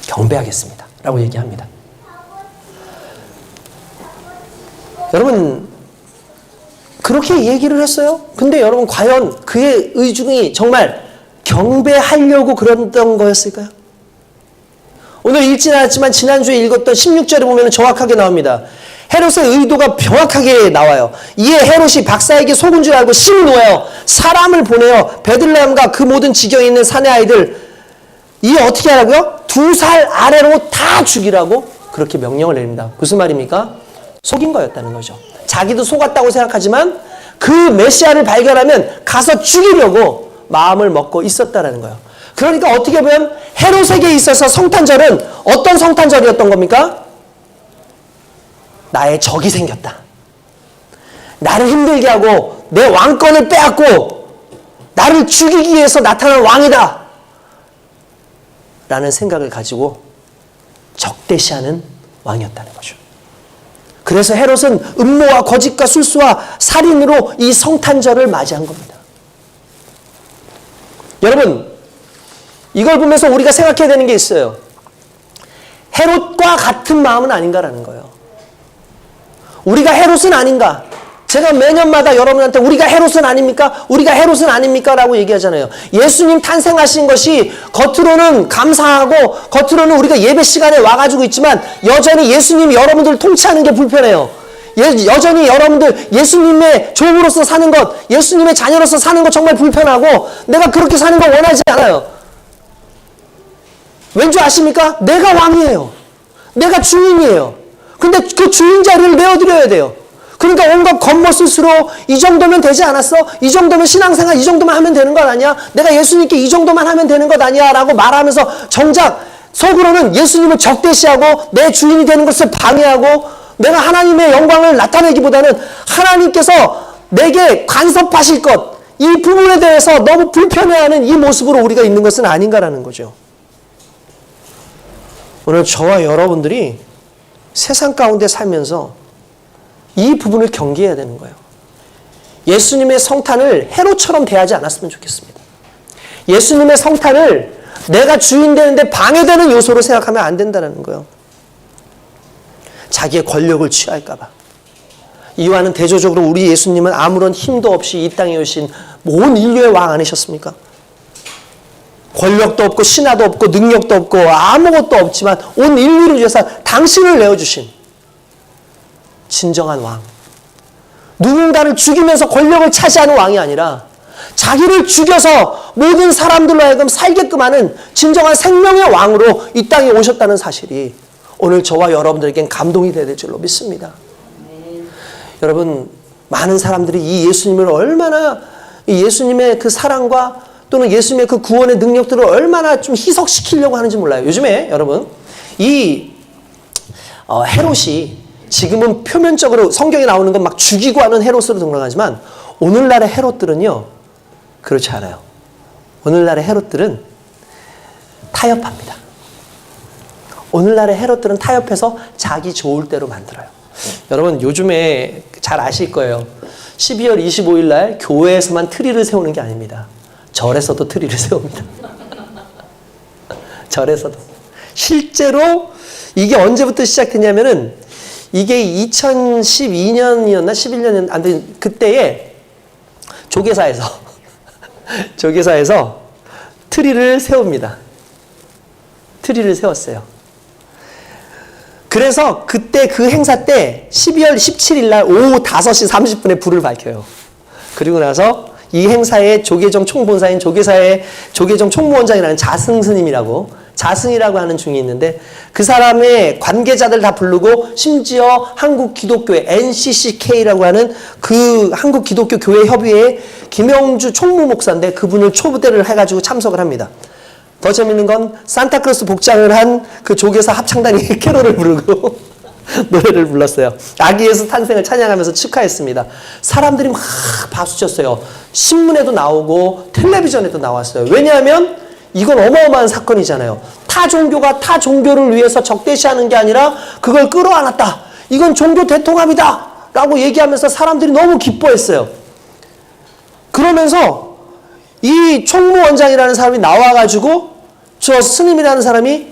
경배하겠습니다. 라고 얘기합니다. 여러분 그렇게 얘기를 했어요. 근데 여러분 과연 그의 의중이 정말 경배하려고 그랬던 거였을까요? 오늘 읽진 않았지만 지난주에 읽었던 16절에 보면 정확하게 나옵니다. 헤롯의 의도가 명확하게 나와요. 이에 헤롯이 박사에게 속은 줄 알고 심을 놓아요. 사람을 보내요. 베들레헴과 그 모든 지경에 있는 사내 아이들 이 어떻게 하라고요? 2살 아래로 다 죽이라고 그렇게 명령을 내립니다. 무슨 말입니까? 속인 거였다는 거죠. 자기도 속았다고 생각하지만 그 메시아를 발견하면 가서 죽이려고 마음을 먹고 있었다는 거예요. 그러니까 어떻게 보면 헤롯에게 있어서 성탄절은 어떤 성탄절이었던 겁니까? 나의 적이 생겼다. 나를 힘들게 하고 내 왕권을 빼앗고 나를 죽이기 위해서 나타난 왕이다. 라는 생각을 가지고 적대시하는 왕이었다는 거죠. 그래서 헤롯은 음모와 거짓과 술수와 살인으로 이 성탄절을 맞이한 겁니다. 여러분 이걸 보면서 우리가 생각해야 되는 게 있어요. 헤롯과 같은 마음은 아닌가라는 거예요. 우리가 헤롯은 아닌가? 제가 매년마다 여러분한테 우리가 헤롯은 아닙니까? 우리가 헤롯은 아닙니까? 라고 얘기하잖아요. 예수님 탄생하신 것이 겉으로는 감사하고 겉으로는 우리가 예배 시간에 와가지고 있지만 여전히 예수님이 여러분들을 통치하는 게 불편해요. 여전히 여러분들 예수님의 종으로서 사는 것, 예수님의 자녀로서 사는 것 정말 불편하고 내가 그렇게 사는 거 원하지 않아요. 왠지 아십니까? 내가 왕이에요. 내가 주인이에요. 근데 그 주인 자리를 내어드려야 돼요. 그러니까 온갖 겉멋을수로 이 정도면 되지 않았어? 이 정도면 신앙생활 이 정도만 하면 되는 것 아니야? 내가 예수님께 이 정도만 하면 되는 것 아니야? 라고 말하면서 정작 속으로는 예수님을 적대시하고 내 주인이 되는 것을 방해하고 내가 하나님의 영광을 나타내기보다는 하나님께서 내게 간섭하실 것, 이 부분에 대해서 너무 불편해하는 이 모습으로 우리가 있는 것은 아닌가라는 거죠. 오늘 저와 여러분들이 세상 가운데 살면서 이 부분을 경계해야 되는 거예요. 예수님의 성탄을 헤롯처럼 대하지 않았으면 좋겠습니다. 예수님의 성탄을 내가 주인 되는데 방해되는 요소로 생각하면 안 된다는 거예요. 자기의 권력을 취할까 봐. 이와는 대조적으로 우리 예수님은 아무런 힘도 없이 이 땅에 오신 온 인류의 왕 아니셨습니까? 권력도 없고 신화도 없고 능력도 없고 아무것도 없지만 온 인류를 위해서 당신을 내어주신 진정한 왕. 누군가를 죽이면서 권력을 차지하는 왕이 아니라 자기를 죽여서 모든 사람들로 하여금 살게끔 하는 진정한 생명의 왕으로 이 땅에 오셨다는 사실이 오늘 저와 여러분들에겐 감동이 되야 될 줄로 믿습니다. 여러분 많은 사람들이 이 예수님을 얼마나 이 예수님의 그 사랑과 또는 예수님의 그 구원의 능력들을 얼마나 좀 희석시키려고 하는지 몰라요. 요즘에 여러분 이 헤롯이 지금은 표면적으로 성경에 나오는 건 막 죽이고 하는 헤롯으로 등장하지만 오늘날의 헤롯들은요 그렇지 않아요. 오늘날의 헤롯들은 타협합니다. 오늘날의 헤롯들은 타협해서 자기 좋을 대로 만들어요. 여러분 요즘에 잘 아실 거예요. 12월 25일 날 교회에서만 트리를 세우는 게 아닙니다. 절에서도 트리를 세웁니다. 절에서도. 실제로 이게 언제부터 시작됐냐면은 이게 2012년이었나 11년이었나 안 돼. 그때에 조계사에서 트리를 세웁니다. 트리를 세웠어요. 그래서 그때 그 행사 때 12월 17일 날 오후 5시 30분에 불을 밝혀요. 그리고 나서 이 행사의 조계종 총본사인 조계종 총무원장이라는 자승이라고 하는 중이 있는데 그 사람의 관계자들 다 부르고 심지어 한국 기독교회 NCCK라고 하는 그 한국 기독교 교회 협의회 김영주 총무 목사인데 그분을 초대를 해가지고 참석을 합니다. 더 재밌는 건 산타크로스 복장을 한 그 조계사 합창단이 캐롤을 부르고 노래를 불렀어요. 아기 예수 탄생을 찬양하면서 축하했습니다. 사람들이 막 박수 쳤어요. 신문에도 나오고 텔레비전에도 나왔어요. 왜냐하면 이건 어마어마한 사건이잖아요. 타 종교가 타 종교를 위해서 적대시하는 게 아니라 그걸 끌어안았다. 이건 종교 대통합이다. 라고 얘기하면서 사람들이 너무 기뻐했어요. 그러면서 이 총무원장이라는 사람이 나와가지고 저 스님이라는 사람이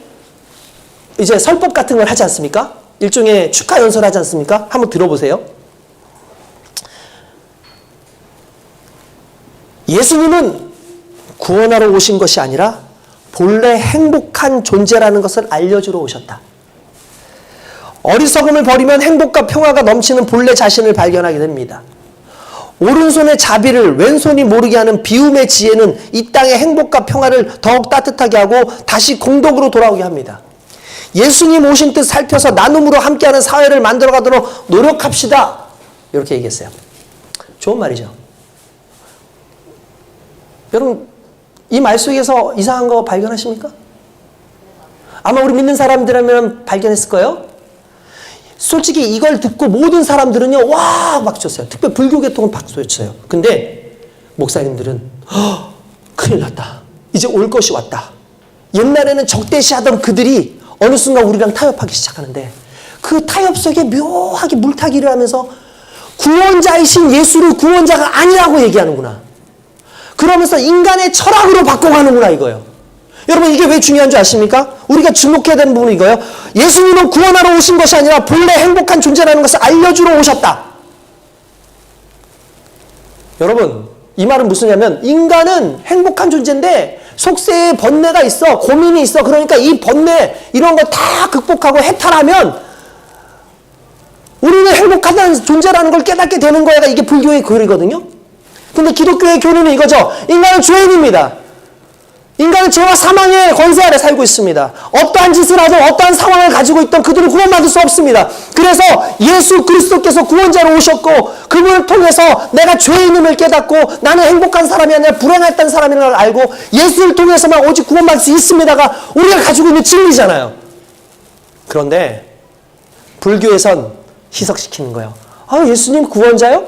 이제 설법 같은 걸 하지 않습니까? 일종의 축하 연설을 하지 않습니까? 한번 들어보세요. 예수님은 구원하러 오신 것이 아니라 본래 행복한 존재라는 것을 알려주러 오셨다. 어리석음을 버리면 행복과 평화가 넘치는 본래 자신을 발견하게 됩니다. 오른손의 자비를 왼손이 모르게 하는 비움의 지혜는 이 땅의 행복과 평화를 더욱 따뜻하게 하고 다시 공덕으로 돌아오게 합니다. 예수님 오신 뜻 살펴서 나눔으로 함께하는 사회를 만들어가도록 노력합시다. 이렇게 얘기했어요. 좋은 말이죠. 여러분 이 말 속에서 이상한 거 발견하십니까? 아마 우리 믿는 사람들이라면 발견했을 거예요. 솔직히 이걸 듣고 모든 사람들은요, 와! 막 쳤어요. 특히 불교 계통은 박수 쳤어요. 근데 목사님들은 큰일 났다. 이제 올 것이 왔다. 옛날에는 적대시하던 그들이 어느 순간 우리랑 타협하기 시작하는데 그 타협 속에 묘하게 물타기를 하면서 구원자이신 예수를 구원자가 아니라고 얘기하는구나. 그러면서 인간의 철학으로 바꿔가는구나 이거예요. 여러분 이게 왜 중요한 줄 아십니까? 우리가 주목해야 되는 부분이 이거예요. 예수님은 구원하러 오신 것이 아니라 본래 행복한 존재라는 것을 알려주러 오셨다. 여러분 이 말은 무슨냐면 인간은 행복한 존재인데 속세에 번뇌가 있어, 고민이 있어. 그러니까 이 번뇌 이런 거 다 극복하고 해탈하면 우리는 행복하다는 존재라는 걸 깨닫게 되는 거야가 이게 불교의 교리거든요. 근데 기독교의 교리는 이거죠. 인간은 죄인입니다. 인간은 죄와 사망의 권세 아래 살고 있습니다. 어떠한 짓을 하든 어떠한 상황을 가지고 있든 그들은 구원받을 수 없습니다. 그래서 예수 그리스도께서 구원자로 오셨고 그분을 통해서 내가 죄인임을 깨닫고 나는 행복한 사람이 아니라 불행했던 사람인 걸 알고 예수를 통해서만 오직 구원받을 수 있습니다가 우리가 가지고 있는 진리잖아요. 그런데 불교에선 희석시키는 거예요. 아, 예수님 구원자요?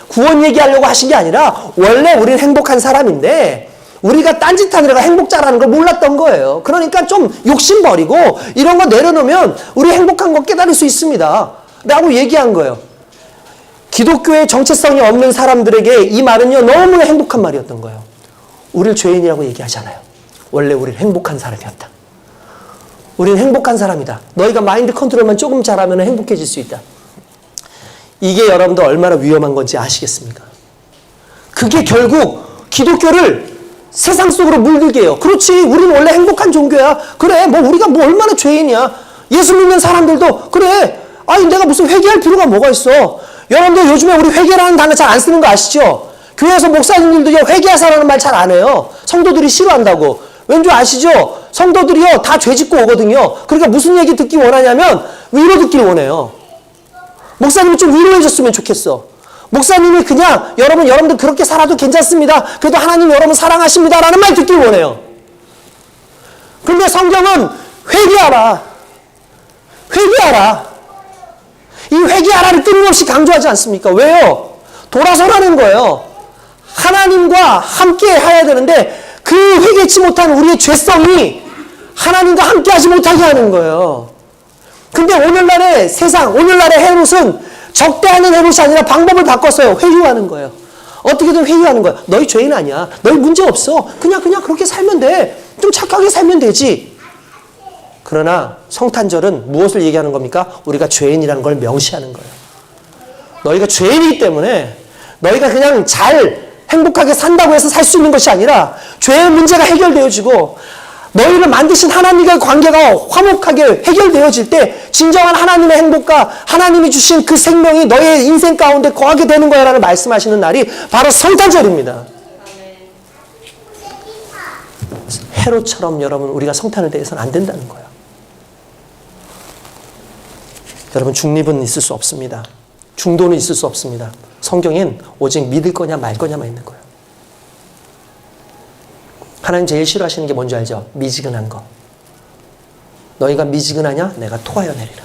구원 얘기하려고 하신 게 아니라 원래 우리는 행복한 사람인데 우리가 딴짓하느라가 행복자라는 걸 몰랐던 거예요. 그러니까 좀 욕심 버리고 이런 거 내려놓으면 우리 행복한 거 깨달을 수 있습니다. 라고 얘기한 거예요. 기독교의 정체성이 없는 사람들에게 이 말은요 너무나 행복한 말이었던 거예요. 우리를 죄인이라고 얘기하지 않아요. 원래 우리는 행복한 사람이었다. 우리는 행복한 사람이다. 너희가 마인드 컨트롤만 조금 잘하면 행복해질 수 있다. 이게 여러분들 얼마나 위험한 건지 아시겠습니까? 그게 결국 기독교를 세상 속으로 물들게 해요. 그렇지, 우리는 원래 행복한 종교야. 그래, 뭐 우리가 뭐 얼마나 죄인이야. 예수 믿는 사람들도 그래. 아니 내가 무슨 회개할 필요가 뭐가 있어. 여러분들 요즘에 우리 회개라는 단어 잘 안 쓰는 거 아시죠? 교회에서 목사님들도요 회개하사라는 말 잘 안 해요. 성도들이 싫어한다고. 왠지 아시죠? 성도들이요 다 죄 짓고 오거든요. 그러니까 무슨 얘기 듣기 원하냐면 위로 듣기를 원해요. 목사님이 좀 위로해 줬으면 좋겠어. 목사님이 그냥 여러분들 그렇게 살아도 괜찮습니다. 그래도 하나님 여러분 사랑하십니다. 라는 말 듣길 원해요. 그런데 성경은 회개하라. 회개하라. 이 회개하라를 끊임없이 강조하지 않습니까? 왜요? 돌아서라는 거예요. 하나님과 함께 해야 되는데 그 회개치 못한 우리의 죄성이 하나님과 함께 하지 못하게 하는 거예요. 근데 오늘날의 세상, 오늘날의 헤롯은 적대하는 헤롯이 아니라 방법을 바꿨어요. 회유하는 거예요. 어떻게든 회유하는 거예요. 너희 죄인 아니야. 너희 문제 없어. 그냥 그렇게 살면 돼. 좀 착하게 살면 되지. 그러나 성탄절은 무엇을 얘기하는 겁니까? 우리가 죄인이라는 걸 명시하는 거예요. 너희가 죄인이기 때문에 너희가 그냥 잘 행복하게 산다고 해서 살 수 있는 것이 아니라 죄의 문제가 해결되어지고 너희를 만드신 하나님과의 관계가 화목하게 해결되어질 때 진정한 하나님의 행복과 하나님이 주신 그 생명이 너의 인생 가운데 거하게 되는 거야 라는 말씀하시는 날이 바로 성탄절입니다. 헤롯처럼 여러분 우리가 성탄을 대해서는 안 된다는 거예요. 여러분 중립은 있을 수 없습니다. 중도는 있을 수 없습니다. 성경엔 오직 믿을 거냐 말 거냐만 있는 거예요. 하나님 제일 싫어하시는 게 뭔지 알죠? 미지근한 거. 너희가 미지근하냐? 내가 토하여 내리라.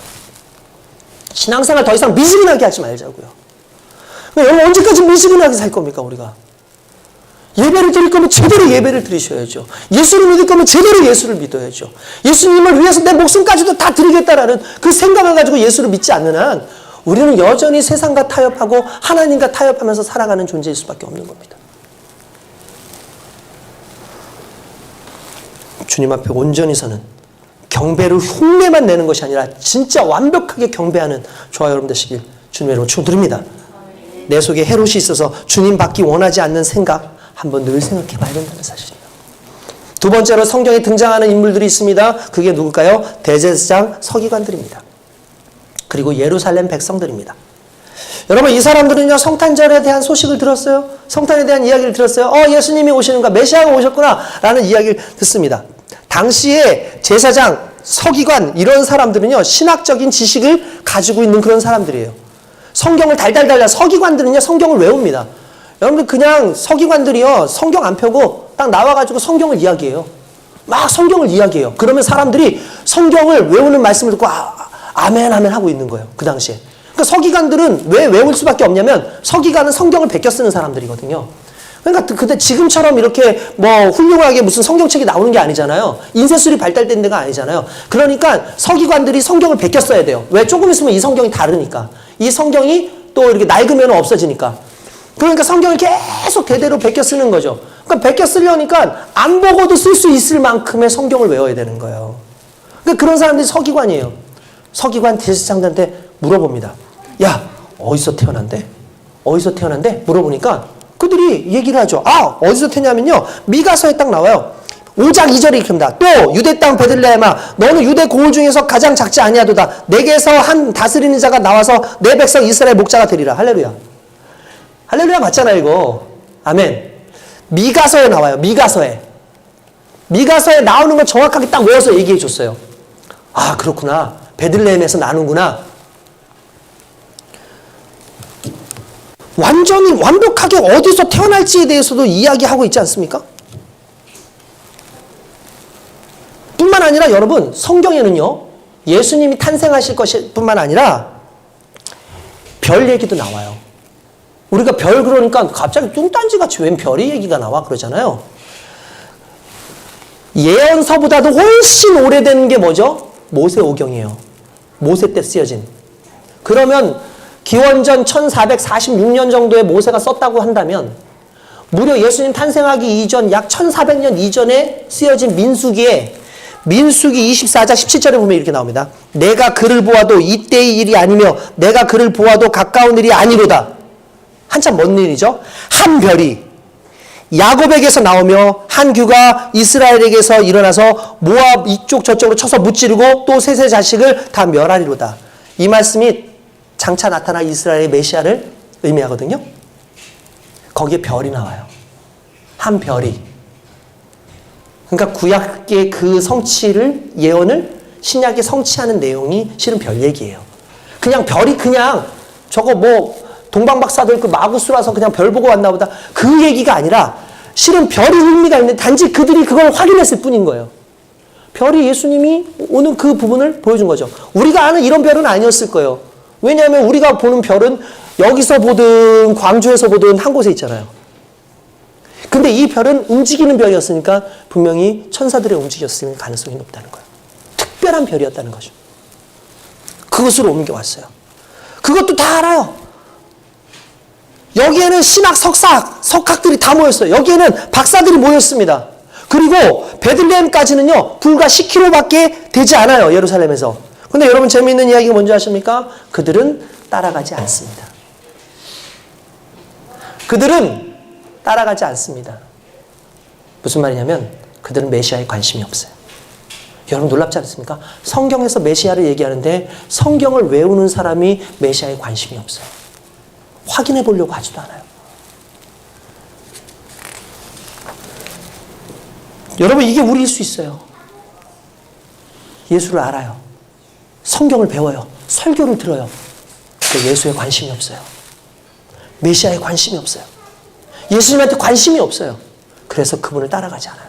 신앙생활 더 이상 미지근하게 하지 말자고요. 여러분 언제까지 미지근하게 살 겁니까 우리가? 예배를 드릴 거면 제대로 예배를 드리셔야죠. 예수를 믿을 거면 제대로 예수를 믿어야죠. 예수님을 위해서 내 목숨까지도 다 드리겠다라는 그 생각을 가지고 예수를 믿지 않는 한 우리는 여전히 세상과 타협하고 하나님과 타협하면서 살아가는 존재일 수밖에 없는 겁니다. 주님 앞에 온전히 서는 경배를 흉내만 내는 것이 아니라 진짜 완벽하게 경배하는 저와 여러분 되시길 주님의 이름으로 축원드립니다. 내 속에 헤롯이 있어서 주님 받기 원하지 않는 생각 한번 늘 생각해 봐야 된다는 사실입니다. 두 번째로 성경에 등장하는 인물들이 있습니다. 그게 누굴까요? 대제사장 서기관들입니다. 그리고 예루살렘 백성들입니다. 여러분 이 사람들은요 성탄절에 대한 소식을 들었어요. 성탄에 대한 이야기를 들었어요. 예수님이 오시는가 메시아가 오셨구나 라는 이야기를 듣습니다. 당시에 제사장, 서기관 이런 사람들은요 신학적인 지식을 가지고 있는 그런 사람들이에요. 성경을 달달달달 서기관들은요 성경을 외웁니다. 여러분들 그냥 서기관들이요 성경 안 펴고 딱 나와가지고 성경을 이야기해요. 막 성경을 이야기해요. 그러면 사람들이 성경을 외우는 말씀을 듣고 아멘 아멘 하고 있는 거예요. 그 당시에. 그러니까 서기관들은 왜 외울 수밖에 없냐면 서기관은 성경을 베껴 쓰는 사람들이거든요. 그러니까 그때 지금처럼 이렇게 뭐 훌륭하게 무슨 성경책이 나오는 게 아니잖아요. 인쇄술이 발달된 데가 아니잖아요. 그러니까 서기관들이 성경을 베껴 써야 돼요. 왜? 조금 있으면 이 성경이 다르니까. 이 성경이 또 이렇게 낡으면 없어지니까. 그러니까 성경을 계속 대대로 베껴 쓰는 거죠. 그러니까 베껴 쓰려니까 안 보고도 쓸 수 있을 만큼의 성경을 외워야 되는 거예요. 그러니까 그런 사람들이 서기관이에요. 서기관 제사장들한테 물어봅니다. 야, 어디서 태어난대? 어디서 태어난대? 물어보니까 그들이 얘기를 하죠. 어디서 태어나면요. 미가서에 딱 나와요. 5장 2절에 이렇게 합니다. 또 유대 땅 베들레헴아 너는 유대 고을 중에서 가장 작지 아니하도다. 내게서 한 다스리는 자가 나와서 내 백성 이스라엘 목자가 되리라. 할렐루야. 할렐루야 맞잖아요 이거. 아멘. 미가서에 나와요. 미가서에 나오는 걸 정확하게 딱 외워서 얘기해 줬어요. 그렇구나. 베들레헴에서 나누구나. 완전히 완벽하게 어디서 태어날지에 대해서도 이야기하고 있지 않습니까? 뿐만 아니라 여러분 성경에는요 예수님이 탄생하실 것이 뿐만 아니라 별 얘기도 나와요. 우리가 별 그러니까 갑자기 뚱딴지같이 웬 별이 얘기가 나와 그러잖아요. 예언서보다도 훨씬 오래된 게 뭐죠? 모세오경이에요. 모세 때 쓰여진. 그러면 기원전 1446년 정도에 모세가 썼다고 한다면 무려 예수님 탄생하기 이전 약 1400년 이전에 쓰여진 민수기 24장 17절에 보면 이렇게 나옵니다. 내가 그를 보아도 이때의 일이 아니며 내가 그를 보아도 가까운 일이 아니로다. 한참 먼 일이죠. 한 별이 야곱에게서 나오며 한 규가 이스라엘에게서 일어나서 모압 이쪽 저쪽으로 쳐서 무찌르고 또 셋의 자식을 다 멸하리로다. 이 말씀이 장차 나타날 이스라엘의 메시아를 의미하거든요. 거기에 별이 나와요. 한 별이. 그러니까 구약의 그 성취를 예언을 신약에 성취하는 내용이 실은 별 얘기예요. 그냥 별이 그냥 저거 뭐 동방박사들 그 마구수라서 그냥 별 보고 왔나 보다. 그 얘기가 아니라 실은 별이 의미가 있는데 단지 그들이 그걸 확인했을 뿐인 거예요. 별이 예수님이 오는 그 부분을 보여준 거죠. 우리가 아는 이런 별은 아니었을 거예요. 왜냐하면 우리가 보는 별은 여기서 보든 광주에서 보든 한 곳에 있잖아요. 근데 이 별은 움직이는 별이었으니까 분명히 천사들의 움직였을 가능성이 높다는 거예요. 특별한 별이었다는 거죠. 그것으로 옮겨왔어요. 그것도 다 알아요. 여기에는 신학, 석학들이 다 모였어요. 여기에는 박사들이 모였습니다. 그리고 베들레헴까지는요, 불과 10km밖에 되지 않아요, 예루살렘에서. 근데 여러분 재미있는 이야기가 뭔지 아십니까? 그들은 따라가지 않습니다. 그들은 따라가지 않습니다. 무슨 말이냐면 그들은 메시아에 관심이 없어요. 여러분 놀랍지 않습니까? 성경에서 메시아를 얘기하는데 성경을 외우는 사람이 메시아에 관심이 없어요. 확인해 보려고 하지도 않아요. 여러분 이게 우리일 수 있어요. 예수를 알아요. 성경을 배워요. 설교를 들어요. 근데 예수에 관심이 없어요. 메시아에 관심이 없어요. 예수님한테 관심이 없어요. 그래서 그분을 따라가지 않아요.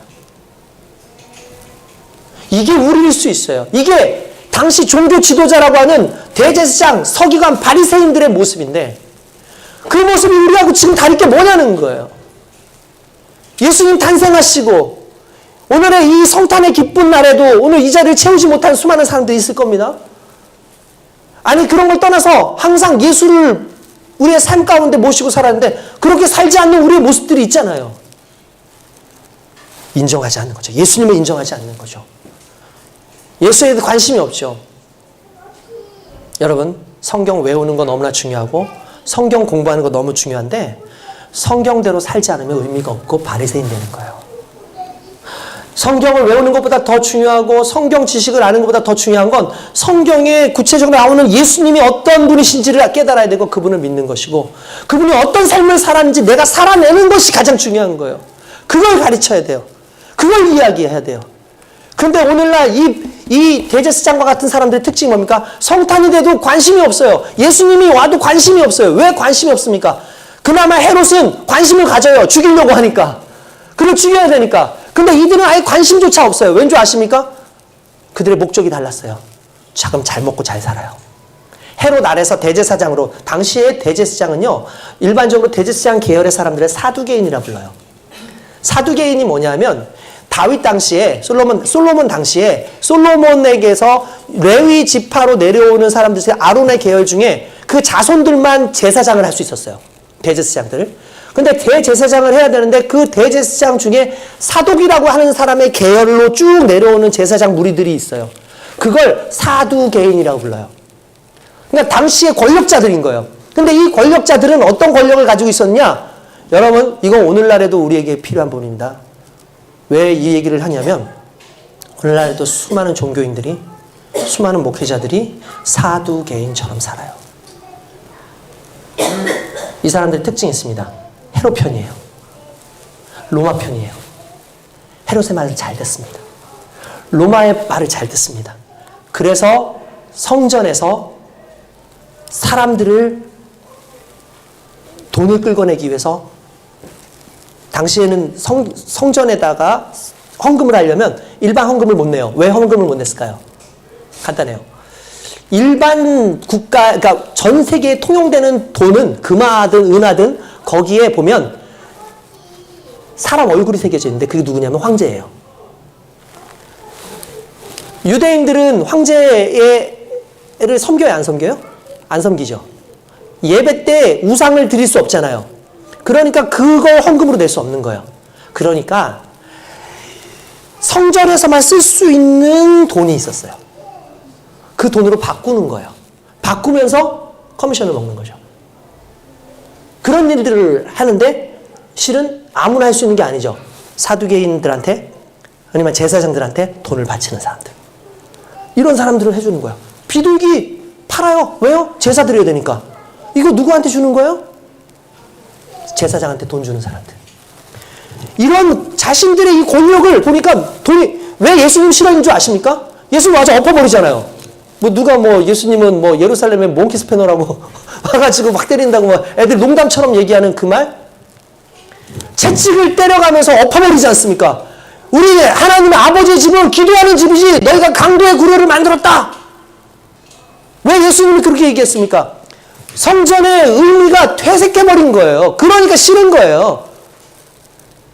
이게 우리일 수 있어요. 이게 당시 종교 지도자라고 하는 대제사장, 서기관, 바리새인들의 모습인데 그 모습이 우리하고 지금 다를 게 뭐냐는 거예요. 예수님 탄생하시고 오늘의 이 성탄의 기쁜 날에도 오늘 이 자리를 채우지 못한 수많은 사람들이 있을 겁니다. 아니 그런 걸 떠나서 항상 예수를 우리의 삶 가운데 모시고 살았는데 그렇게 살지 않는 우리의 모습들이 있잖아요. 인정하지 않는 거죠. 예수님을 인정하지 않는 거죠. 예수에 대해 관심이 없죠. 여러분 성경 외우는 거 너무나 중요하고 성경 공부하는 거 너무 중요한데 성경대로 살지 않으면 의미가 없고 바리새인 되는 거예요. 성경을 외우는 것보다 더 중요하고 성경 지식을 아는 것보다 더 중요한 건 성경에 구체적으로 나오는 예수님이 어떤 분이신지를 깨달아야 되고 그분을 믿는 것이고 그분이 어떤 삶을 살았는지 내가 살아내는 것이 가장 중요한 거예요. 그걸 가르쳐야 돼요. 그걸 이야기해야 돼요. 그런데 오늘날 이 대제사장과 같은 사람들의 특징이 뭡니까? 성탄이 돼도 관심이 없어요. 예수님이 와도 관심이 없어요. 왜 관심이 없습니까? 그나마 헤롯은 관심을 가져요. 죽이려고 하니까. 그를 죽여야 되니까. 근데 이들은 아예 관심조차 없어요. 왠 줄 아십니까? 그들의 목적이 달랐어요. 자금 잘 먹고 잘 살아요. 헤롯 아래서 대제사장으로, 당시의 대제사장은요, 일반적으로 대제사장 계열의 사람들을 사두개인이라 불러요. 사두개인이 뭐냐면, 다윗 당시에, 솔로몬 당시에, 솔로몬에게서 레위 지파로 내려오는 사람들 중에 아론의 계열 중에 그 자손들만 제사장을 할 수 있었어요. 대제사장들을. 근데 대제사장을 해야 되는데 그 대제사장 중에 사독이라고 하는 사람의 계열로 쭉 내려오는 제사장 무리들이 있어요. 그걸 사두개인이라고 불러요. 그러니까 당시의 권력자들인 거예요. 근데 이 권력자들은 어떤 권력을 가지고 있었냐? 여러분, 이건 오늘날에도 우리에게 필요한 부분입니다. 왜 이 얘기를 하냐면 오늘날에도 수많은 종교인들이, 수많은 목회자들이 사두개인처럼 살아요. 이 사람들의 특징이 있습니다. 헤롯 편이에요. 로마 편이에요. 헤롯의 말을 잘 듣습니다. 로마의 말을 잘 듣습니다. 그래서 성전에서 사람들을 돈을 끌어내기 위해서 당시에는 성전에다가 헌금을 하려면 일반 헌금을 못 내요. 왜 헌금을 못 냈을까요? 간단해요. 일반 국가, 그러니까 전 세계에 통용되는 돈은 금화든 은하든 거기에 보면 사람 얼굴이 새겨져 있는데 그게 누구냐면 황제예요. 유대인들은 황제를 섬겨요, 안 섬겨요? 안 섬기죠. 예배 때 우상을 드릴 수 없잖아요. 그러니까 그걸 헌금으로 낼 수 없는 거예요. 그러니까 성전에서만 쓸 수 있는 돈이 있었어요. 그 돈으로 바꾸는 거예요. 바꾸면서 커미션을 먹는 거죠. 그런 일들을 하는데 실은 아무나 할 수 있는 게 아니죠. 사두개인들한테 아니면 제사장들한테 돈을 바치는 사람들. 이런 사람들을 해주는 거예요. 비둘기 팔아요. 왜요? 제사 드려야 되니까. 이거 누구한테 주는 거예요? 제사장한테 돈 주는 사람들. 이런 자신들의 이 권력을 보니까 돈이, 왜 예수님 싫어하는 줄 아십니까? 예수님 와서 엎어버리잖아요. 뭐 누가 뭐 예수님은 뭐 예루살렘에 몽키스패너라고 와가지고 막 때린다고 막 애들 농담처럼 얘기하는 그 말? 채찍을 때려가면서 엎어버리지 않습니까? 우리 하나님의 아버지의 집은 기도하는 집이지 너희가 강도의 구로를 만들었다. 왜 예수님이 그렇게 얘기했습니까? 성전의 의미가 퇴색해버린 거예요. 그러니까 싫은 거예요. 그러니까 예수님이 그렇게 얘기했습니까? 성전의 의미가 퇴색해버린 거예요. 그러니까 싫은 거예요. 성전의 의미가 퇴색해버린 거예요. 그러니까 싫은 거예요. 성전의 의미가 퇴색해버린 거예요. 그러니까 싫은 거예요. 성전의 의미가 퇴색해버린 거예요. 그러니까 싫은 거예요.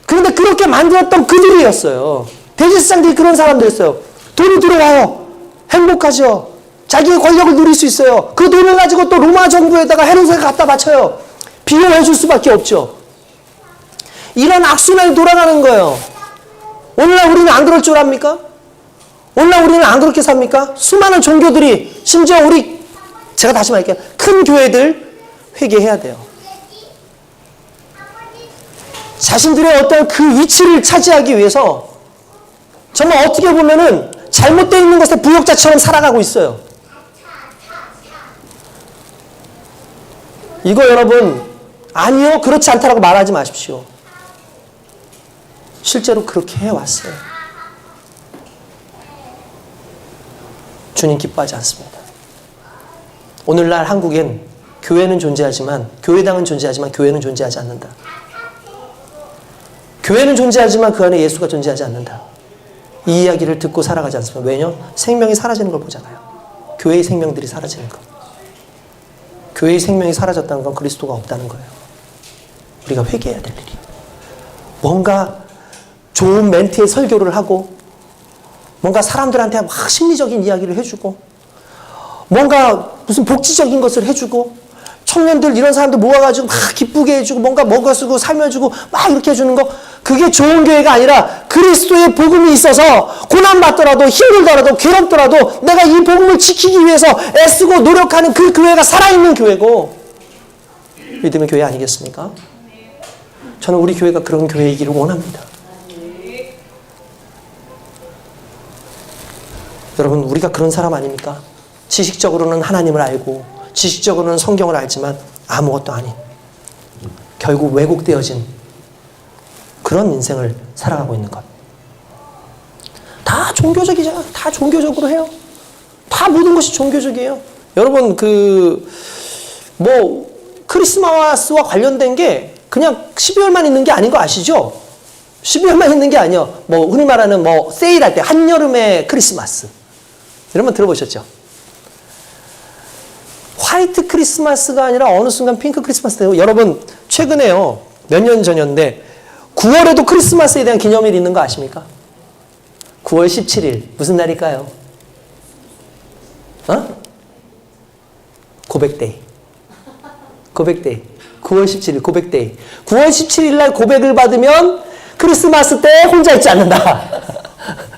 그런데 그렇게 만들었던 그들이었어요. 대제사장들이 그런 사람들이었어요. 돈이 들어와요. 행복하죠. 자기의 권력을 누릴 수 있어요. 그 돈을 가지고 또 로마 정부에다가 헤롯에게 갖다 바쳐요. 비용해 줄 수밖에 없죠. 이런 악순환이 돌아가는 거예요. 오늘날 우리는 안 그럴 줄 압니까? 오늘날 우리는 안 그렇게 삽니까? 수많은 종교들이, 심지어 제가 다시 말할게요. 큰 교회들 회개해야 돼요. 자신들의 어떤 그 위치를 차지하기 위해서 정말 어떻게 보면은 잘못되어 있는 것의 부역자처럼 살아가고 있어요. 이거 여러분, 아니요, 그렇지 않다라고 말하지 마십시오. 실제로 그렇게 해왔어요. 주님 기뻐하지 않습니다. 오늘날 한국엔 교회는 존재하지만, 교회당은 존재하지만 교회는 존재하지 않는다. 교회는 존재하지만 그 안에 예수가 존재하지 않는다. 이 이야기를 듣고 살아가지 않습니다. 왜냐? 생명이 사라지는 걸 보잖아요. 교회의 생명들이 사라지는 거. 교회의 생명이 사라졌다는 건 그리스도가 없다는 거예요. 우리가 회개해야 될 일이에요. 뭔가 좋은 멘트의 설교를 하고, 뭔가 사람들한테 막 심리적인 이야기를 해주고, 뭔가 무슨 복지적인 것을 해주고, 청년들 이런 사람들 모아가지고 막 기쁘게 해주고, 뭔가 먹어주고 살며주고 막 이렇게 해주는 거, 그게 좋은 교회가 아니라 그리스도의 복음이 있어서 고난받더라도 힘들더라도 괴롭더라도 내가 이 복음을 지키기 위해서 애쓰고 노력하는 그 교회가 살아있는 교회고, 믿음의 교회 아니겠습니까? 저는 우리 교회가 그런 교회이기를 원합니다. 여러분, 우리가 그런 사람 아닙니까? 지식적으로는 하나님을 알고 지식적으로는 성경을 알지만 아무것도 아닌, 결국 왜곡되어진 그런 인생을 살아가고 있는 것. 다 종교적이잖아. 다 종교적으로 해요. 다 모든 것이 종교적이에요. 여러분, 크리스마스와 관련된 게 그냥 12월만 있는 게 아닌 거 아시죠? 12월만 있는 게 아니에요. 흔히 말하는 세일할 때, 한여름의 크리스마스. 이런 거 들어보셨죠? 화이트 크리스마스가 아니라 어느 순간 핑크 크리스마스 되고, 여러분, 최근에요. 몇 년 전이었는데, 9월에도 크리스마스에 대한 기념일이 있는 거 아십니까? 9월 17일. 무슨 날일까요? 고백데이. 고백데이. 9월 17일 고백데이. 9월 17일 날 고백을 받으면 크리스마스 때 혼자 있지 않는다.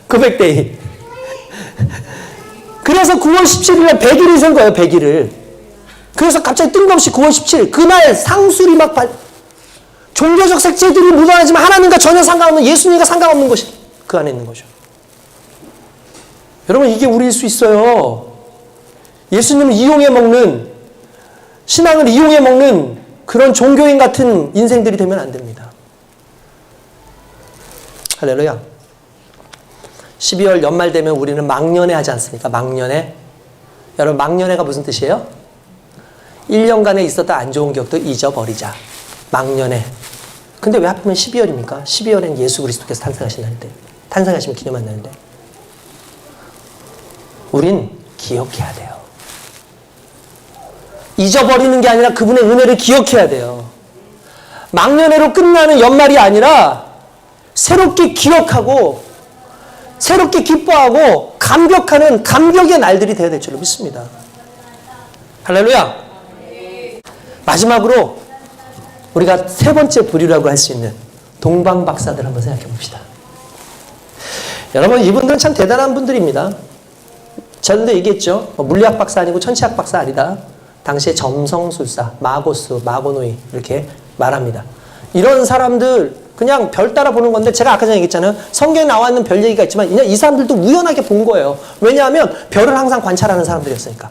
고백데이. 그래서 9월 17일 날 100일이 생 거예요, 100일을. 그래서 갑자기 뜬금없이 9월 17일, 그날 상술이 종교적 색채들이 묻어나지만 하나님과 전혀 상관없는, 예수님과 상관없는 것이 그 안에 있는 거죠. 여러분, 이게 우리일 수 있어요. 예수님을 이용해 먹는, 신앙을 이용해 먹는 그런 종교인 같은 인생들이 되면 안 됩니다. 할렐루야. 12월 연말 되면 우리는 막년회 하지 않습니까? 막년회. 여러분, 막년회가 무슨 뜻이에요? 1년간에 있었던 안 좋은 기억도 잊어버리자. 막년회. 근데 왜 하필이면 12월입니까? 12월엔 예수 그리스도께서 탄생하신 날인데, 탄생하시면 기념한 날인데, 우린 기억해야 돼요. 잊어버리는 게 아니라 그분의 은혜를 기억해야 돼요. 막년회로 끝나는 연말이 아니라 새롭게 기억하고 새롭게 기뻐하고 감격하는 감격의 날들이 되어야 될 줄로 믿습니다. 할렐루야. 마지막으로 우리가 세 번째 부류라고 할 수 있는 동방박사들 한번 생각해 봅시다. 여러분, 이분들은 참 대단한 분들입니다. 전에도 얘기했죠. 물리학 박사 아니고 천체학 박사 아니다. 당시에 점성술사, 마고스, 마고노이 이렇게 말합니다. 이런 사람들 그냥 별 따라 보는 건데, 제가 아까 전에 얘기했잖아요. 성경에 나와 있는 별 얘기가 있지만 그냥 이 사람들도 우연하게 본 거예요. 왜냐하면 별을 항상 관찰하는 사람들이었으니까.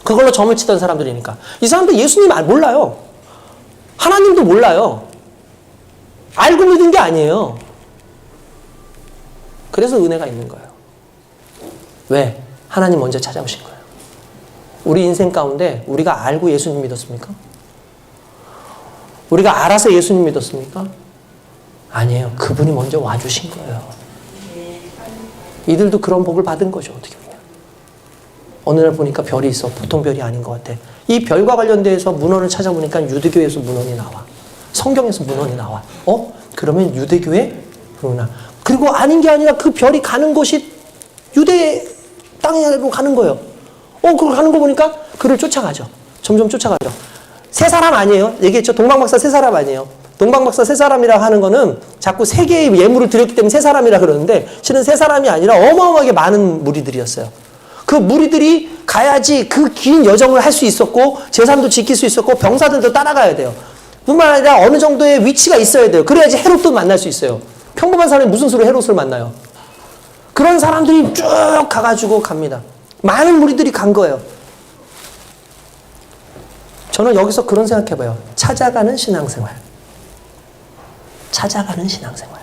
그걸로 점을 치던 사람들이니까. 이 사람들 예수님 몰라요. 하나님도 몰라요. 알고 믿은 게 아니에요. 그래서 은혜가 있는 거예요. 왜? 하나님 먼저 찾아오신 거예요. 우리 인생 가운데 우리가 알고 예수님 믿었습니까? 우리가 알아서 예수님 믿었습니까? 아니에요. 그분이 먼저 와주신 거예요. 이들도 그런 복을 받은 거죠. 어떻게 보면. 어느 날 보니까 별이 있어. 보통 별이 아닌 것 같아. 이 별과 관련돼서 문헌을 찾아보니까 유대교에서 문헌이 나와. 성경에서 문헌이 나와. 그러면 유대교의 그러나. 그리고 아닌 게 아니라 그 별이 가는 곳이 유대 땅으로 가는 거예요. 그걸 가는 거 보니까 그를 쫓아가죠. 점점 쫓아가죠. 세 사람 아니에요. 얘기했죠. 동방박사 세 사람 아니에요. 동방박사 세 사람이라고 하는 거는 자꾸 세 개의 예물을 드렸기 때문에 세 사람이라 그러는데 실은 세 사람이 아니라 어마어마하게 많은 무리들이었어요. 그 무리들이 가야지 그 긴 여정을 할 수 있었고 제산도 지킬 수 있었고 병사들도 따라가야 돼요. 뿐만 아니라 어느 정도의 위치가 있어야 돼요. 그래야지 헤롯도 만날 수 있어요. 평범한 사람이 무슨 수로 헤롯을 만나요? 그런 사람들이 쭉 가가지고 갑니다. 많은 무리들이 간 거예요. 저는 여기서 그런 생각해봐요. 찾아가는 신앙생활. 찾아가는 신앙생활.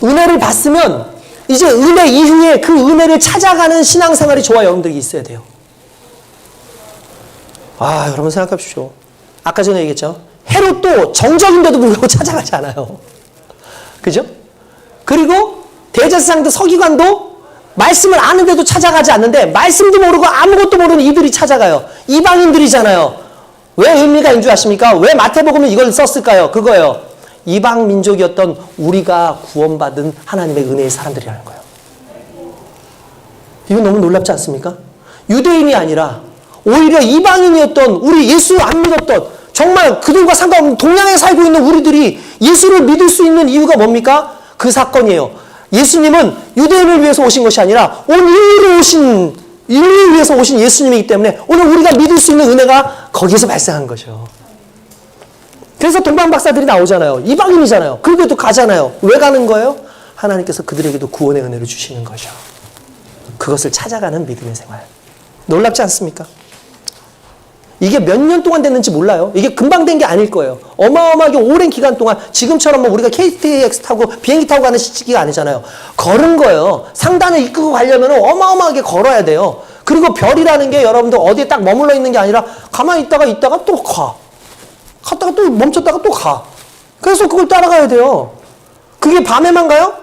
은혜를 받으면 이제 은혜 이후에 그 은혜를 찾아가는 신앙생활이 저와 여러분들이 있어야 돼요. 여러분 생각해 보십시오. 아까 전에 얘기했죠. 헤롯도 정적인데도 불구하고 찾아가지 않아요. 그죠? 그리고 대제사장도 서기관도 말씀을 아는데도 찾아가지 않는데 말씀도 모르고 아무것도 모르는 이들이 찾아가요. 이방인들이잖아요. 왜 의미가 있는 줄 아십니까? 왜 마태복음에 이걸 썼을까요? 그거예요. 이방 민족이었던 우리가 구원받은 하나님의 은혜의 사람들이라는 거예요. 이건 너무 놀랍지 않습니까? 유대인이 아니라 오히려 이방인이었던 우리 예수 안 믿었던 정말 그들과 상관없는 동양에 살고 있는 우리들이 예수를 믿을 수 있는 이유가 뭡니까? 그 사건이에요. 예수님은 유대인을 위해서 오신 것이 아니라 온 인류를 위해서 오신 예수님이기 때문에 오늘 우리가 믿을 수 있는 은혜가 거기에서 발생한 거죠. 그래서 동방박사들이 나오잖아요. 이방인이잖아요. 그런데도 가잖아요. 왜 가는 거예요? 하나님께서 그들에게도 구원의 은혜를 주시는 거죠. 그것을 찾아가는 믿음의 생활. 놀랍지 않습니까? 이게 몇 년 동안 됐는지 몰라요. 이게 금방 된 게 아닐 거예요. 어마어마하게 오랜 기간 동안 지금처럼 우리가 KTX 타고 비행기 타고 가는 시기가 아니잖아요. 걸은 거예요. 상단을 이끌고 가려면 어마어마하게 걸어야 돼요. 그리고 별이라는 게 여러분들 어디에 딱 머물러 있는 게 아니라 가만히 있다가 또 가. 갔다가 또 멈췄다가 또 가. 그래서 그걸 따라가야 돼요. 그게 밤에만 가요?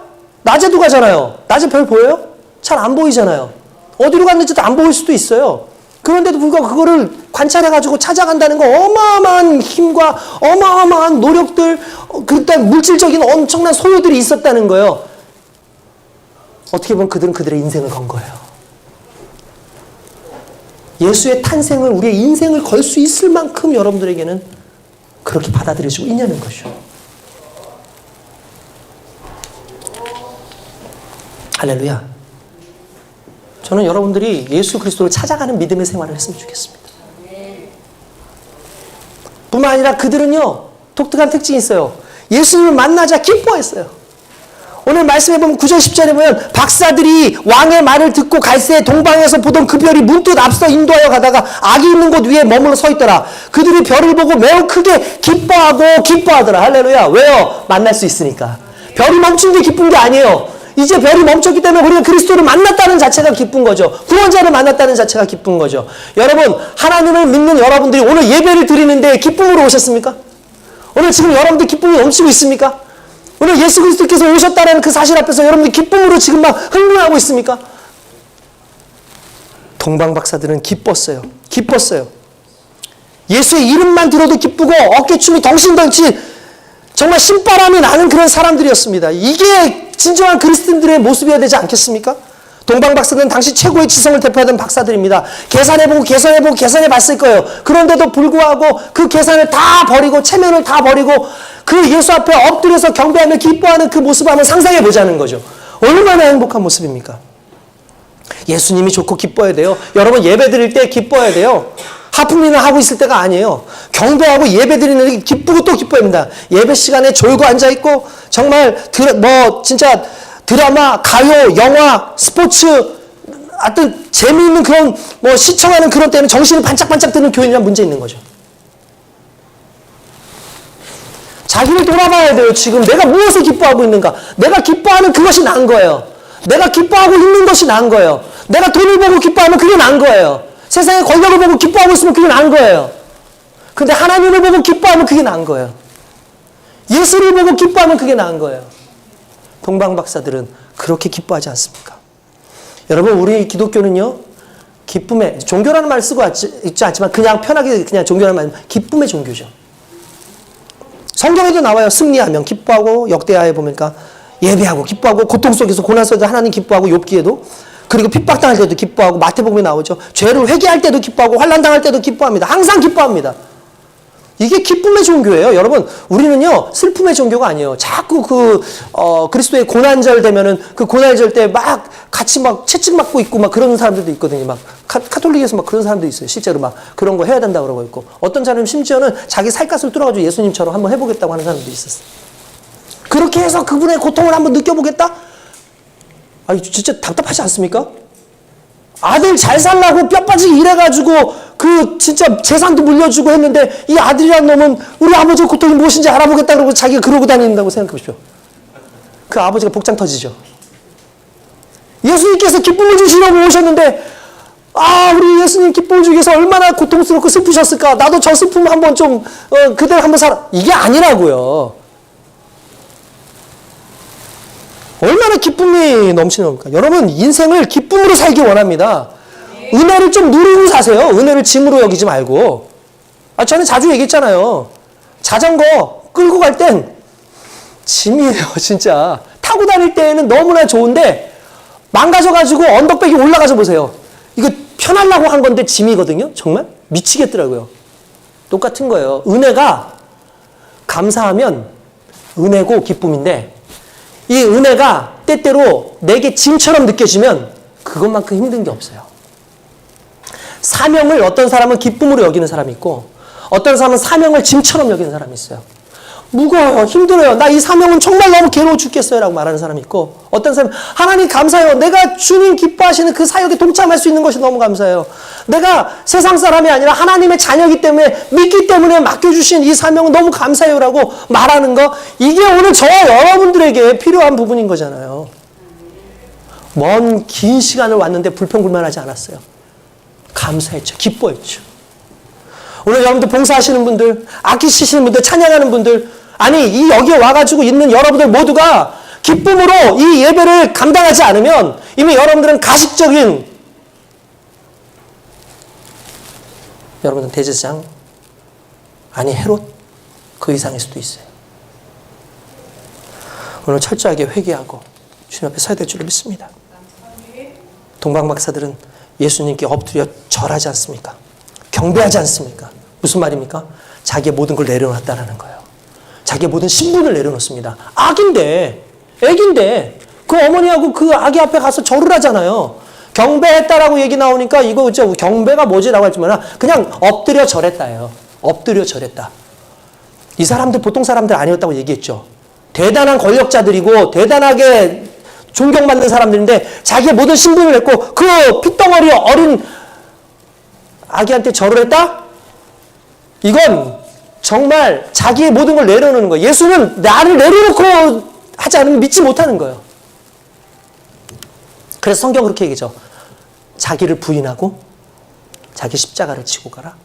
낮에도 가잖아요. 낮에 별 보여요? 잘 안 보이잖아요. 어디로 갔는지도 안 보일 수도 있어요. 그런데도 불구하고 그거를 관찰해가지고 찾아간다는 거 어마어마한 힘과 어마어마한 노력들, 그때 물질적인 엄청난 소요들이 있었다는 거예요. 어떻게 보면 그들은 그들의 인생을 건 거예요. 예수의 탄생을 우리의 인생을 걸 수 있을 만큼 여러분들에게는 그렇게 받아들여지고 있냐는 것이죠. 할렐루야. 저는 여러분들이 예수 그리스도를 찾아가는 믿음의 생활을 했으면 좋겠습니다. 뿐만 아니라 그들은요, 독특한 특징이 있어요. 예수님을 만나자 기뻐했어요. 오늘 말씀해 보면 9절 10절에 보면 박사들이 왕의 말을 듣고 갈새 동방에서 보던 그 별이 문득 앞서 인도하여 가다가 악이 있는 곳 위에 머물러 서 있더라. 그들이 별을 보고 매우 크게 기뻐하더라. 할렐루야. 왜요? 만날 수 있으니까. 별이 멈춘 게 기쁜 게 아니에요. 이제 별이 멈췄기 때문에 우리가 그리스도를 만났다는 자체가 기쁜 거죠. 구원자를 만났다는 자체가 기쁜 거죠. 여러분, 하나님을 믿는 여러분들이 오늘 예배를 드리는데 기쁨으로 오셨습니까? 오늘 지금 여러분들 기쁨이 넘치고 있습니까? 오늘 예수 그리스도께서 오셨다는 그 사실 앞에서 여러분들 기쁨으로 지금 막 흥분하고 있습니까? 동방박사들은 기뻤어요. 예수의 이름만 들어도 기쁘고 어깨춤이 덩신덩신 정말 신바람이 나는 그런 사람들이었습니다. 이게 진정한 그리스도인들의 모습이어야 되지 않겠습니까? 동방박사들은 당시 최고의 지성을 대표하던 박사들입니다. 계산해봤을 거예요. 그런데도 불구하고 그 계산을 다 버리고 체면을 다 버리고 그 예수 앞에 엎드려서 경배하며 기뻐하는 그 모습을 한번 상상해 보자는 거죠. 얼마나 행복한 모습입니까? 예수님이 좋고 기뻐야 돼요. 여러분 예배 드릴 때 기뻐야 돼요. 하품이나 하고 있을 때가 아니에요. 경배하고 예배 드리는 게 기쁘고 또 기뻐합니다. 예배 시간에 졸고 앉아있고 정말 진짜 드라마, 가요, 영화, 스포츠 하여튼 재미있는 그런 시청하는 그런 때는 정신이 반짝반짝 드는 교인이란 문제 있는 거죠. 자기를 돌아봐야 돼요. 지금 내가 무엇을 기뻐하고 있는가. 내가 기뻐하는 그것이 나은 거예요. 내가 기뻐하고 있는 것이 나은 거예요. 내가 돈을 보고 기뻐하면 그게 나은 거예요. 세상의 권력을 보고 기뻐하고 있으면 그게 나은 거예요. 근데 하나님을 보고 기뻐하면 그게 나은 거예요. 예수를 보고 기뻐하면 그게 나은 거예요. 동방박사들은 그렇게 기뻐하지 않습니까? 여러분 우리 기독교는요. 기쁨의 종교라는 말을 쓰고 있지 않지만 그냥 편하게 그냥 종교라는 말 기쁨의 종교죠. 성경에도 나와요. 승리하면 기뻐하고, 역대하에 보니까 예배하고 기뻐하고, 고통 속에서 고난 속에서 하나님 기뻐하고, 욥기에도, 그리고 핍박당할 때도 기뻐하고, 마태복음에 나오죠. 죄를 회개할 때도 기뻐하고, 환난당할 때도 기뻐합니다. 항상 기뻐합니다. 이게 기쁨의 종교예요. 여러분, 우리는요, 슬픔의 종교가 아니에요. 자꾸 그리스도의 고난절 되면은 그 고난절 때 막 같이 막 채찍 맞고 있고 막 그런 사람들도 있거든요. 막 카톨릭에서 막 그런 사람도 있어요. 실제로 막 그런 거 해야 된다고 그러고 있고. 어떤 사람은 심지어는 자기 살갗을 뚫어가지고 예수님처럼 한번 해보겠다고 하는 사람도 있었어요. 그렇게 해서 그분의 고통을 한번 느껴보겠다? 아, 진짜 답답하지 않습니까? 아들 잘 살라고 뼈 빠지게 일해가지고 그 진짜 재산도 물려주고 했는데 이 아들이란 놈은 우리 아버지의 고통이 무엇인지 알아보겠다 그러고 자기가 그러고 다닌다고 생각해 보십시오. 그 아버지가 복장 터지죠. 예수님께서 기쁨을 주시려고 오셨는데 우리 예수님 기쁨을 주기 위해서 얼마나 고통스럽고 슬프셨을까. 나도 저 슬픔 한번 좀 그대로 한번 살아. 이게 아니라고요. 얼마나 기쁨이 넘치는 겁니까? 여러분, 인생을 기쁨으로 살기 원합니다. 은혜를 좀 누리고 사세요. 은혜를 짐으로 여기지 말고. 저는 자주 얘기했잖아요. 자전거 끌고 갈 땐 짐이에요, 진짜. 타고 다닐 때는 너무나 좋은데 망가져가지고 언덕백이 올라가서 보세요. 이거 편하려고 한 건데 짐이거든요. 정말 미치겠더라고요. 똑같은 거예요. 은혜가 감사하면 은혜고 기쁨인데 이 은혜가 때때로 내게 짐처럼 느껴지면 그것만큼 힘든 게 없어요. 사명을 어떤 사람은 기쁨으로 여기는 사람이 있고 어떤 사람은 사명을 짐처럼 여기는 사람이 있어요. 무거워요. 힘들어요. 나 이 사명은 정말 너무 괴로워 죽겠어요 라고 말하는 사람이 있고 어떤 사람은 하나님 감사해요. 내가 주님 기뻐하시는 그 사역에 동참할 수 있는 것이 너무 감사해요. 내가 세상 사람이 아니라 하나님의 자녀이기 때문에 믿기 때문에 맡겨주신 이 사명은 너무 감사해요 라고 말하는 거 이게 오늘 저와 여러분들에게 필요한 부분인 거잖아요. 먼 긴 시간을 왔는데 불평불만하지 않았어요. 감사했죠. 기뻐했죠. 오늘 여러분들 봉사하시는 분들, 악기 치시는 분들, 찬양하는 분들, 아니 이 여기에 와가지고 있는 여러분들 모두가 기쁨으로 이 예배를 감당하지 않으면 이미 여러분들은 가식적인 여러분은 대제사장 아니 헤롯 그 이상일 수도 있어요. 오늘 철저하게 회개하고 주님 앞에 서야 될 줄을 믿습니다. 동방박사들은 예수님께 엎드려 절하지 않습니까? 경배하지 않습니까? 무슨 말입니까? 자기의 모든 걸 내려놨다라는 거예요. 자기의 모든 신분을 내려놓습니다. 애긴데 그 어머니하고 그 아기 앞에 가서 절을 하잖아요. 경배했다라고 얘기 나오니까 이거 진짜 경배가 뭐지라고 할지만 그냥 엎드려 절했다예요. 엎드려 절했다. 이 사람들 보통 사람들 아니었다고 얘기했죠. 대단한 권력자들이고 대단하게 존경받는 사람들인데 자기의 모든 신분을 냈고 그 핏덩어리 어린 아기한테 절을 했다? 이건 정말 자기의 모든 걸 내려놓는 거예요. 예수는 나를 내려놓고 하지 않으면 믿지 못하는 거예요. 그래서 성경은 그렇게 얘기죠. 자기를 부인하고 자기 십자가를 지고 가라.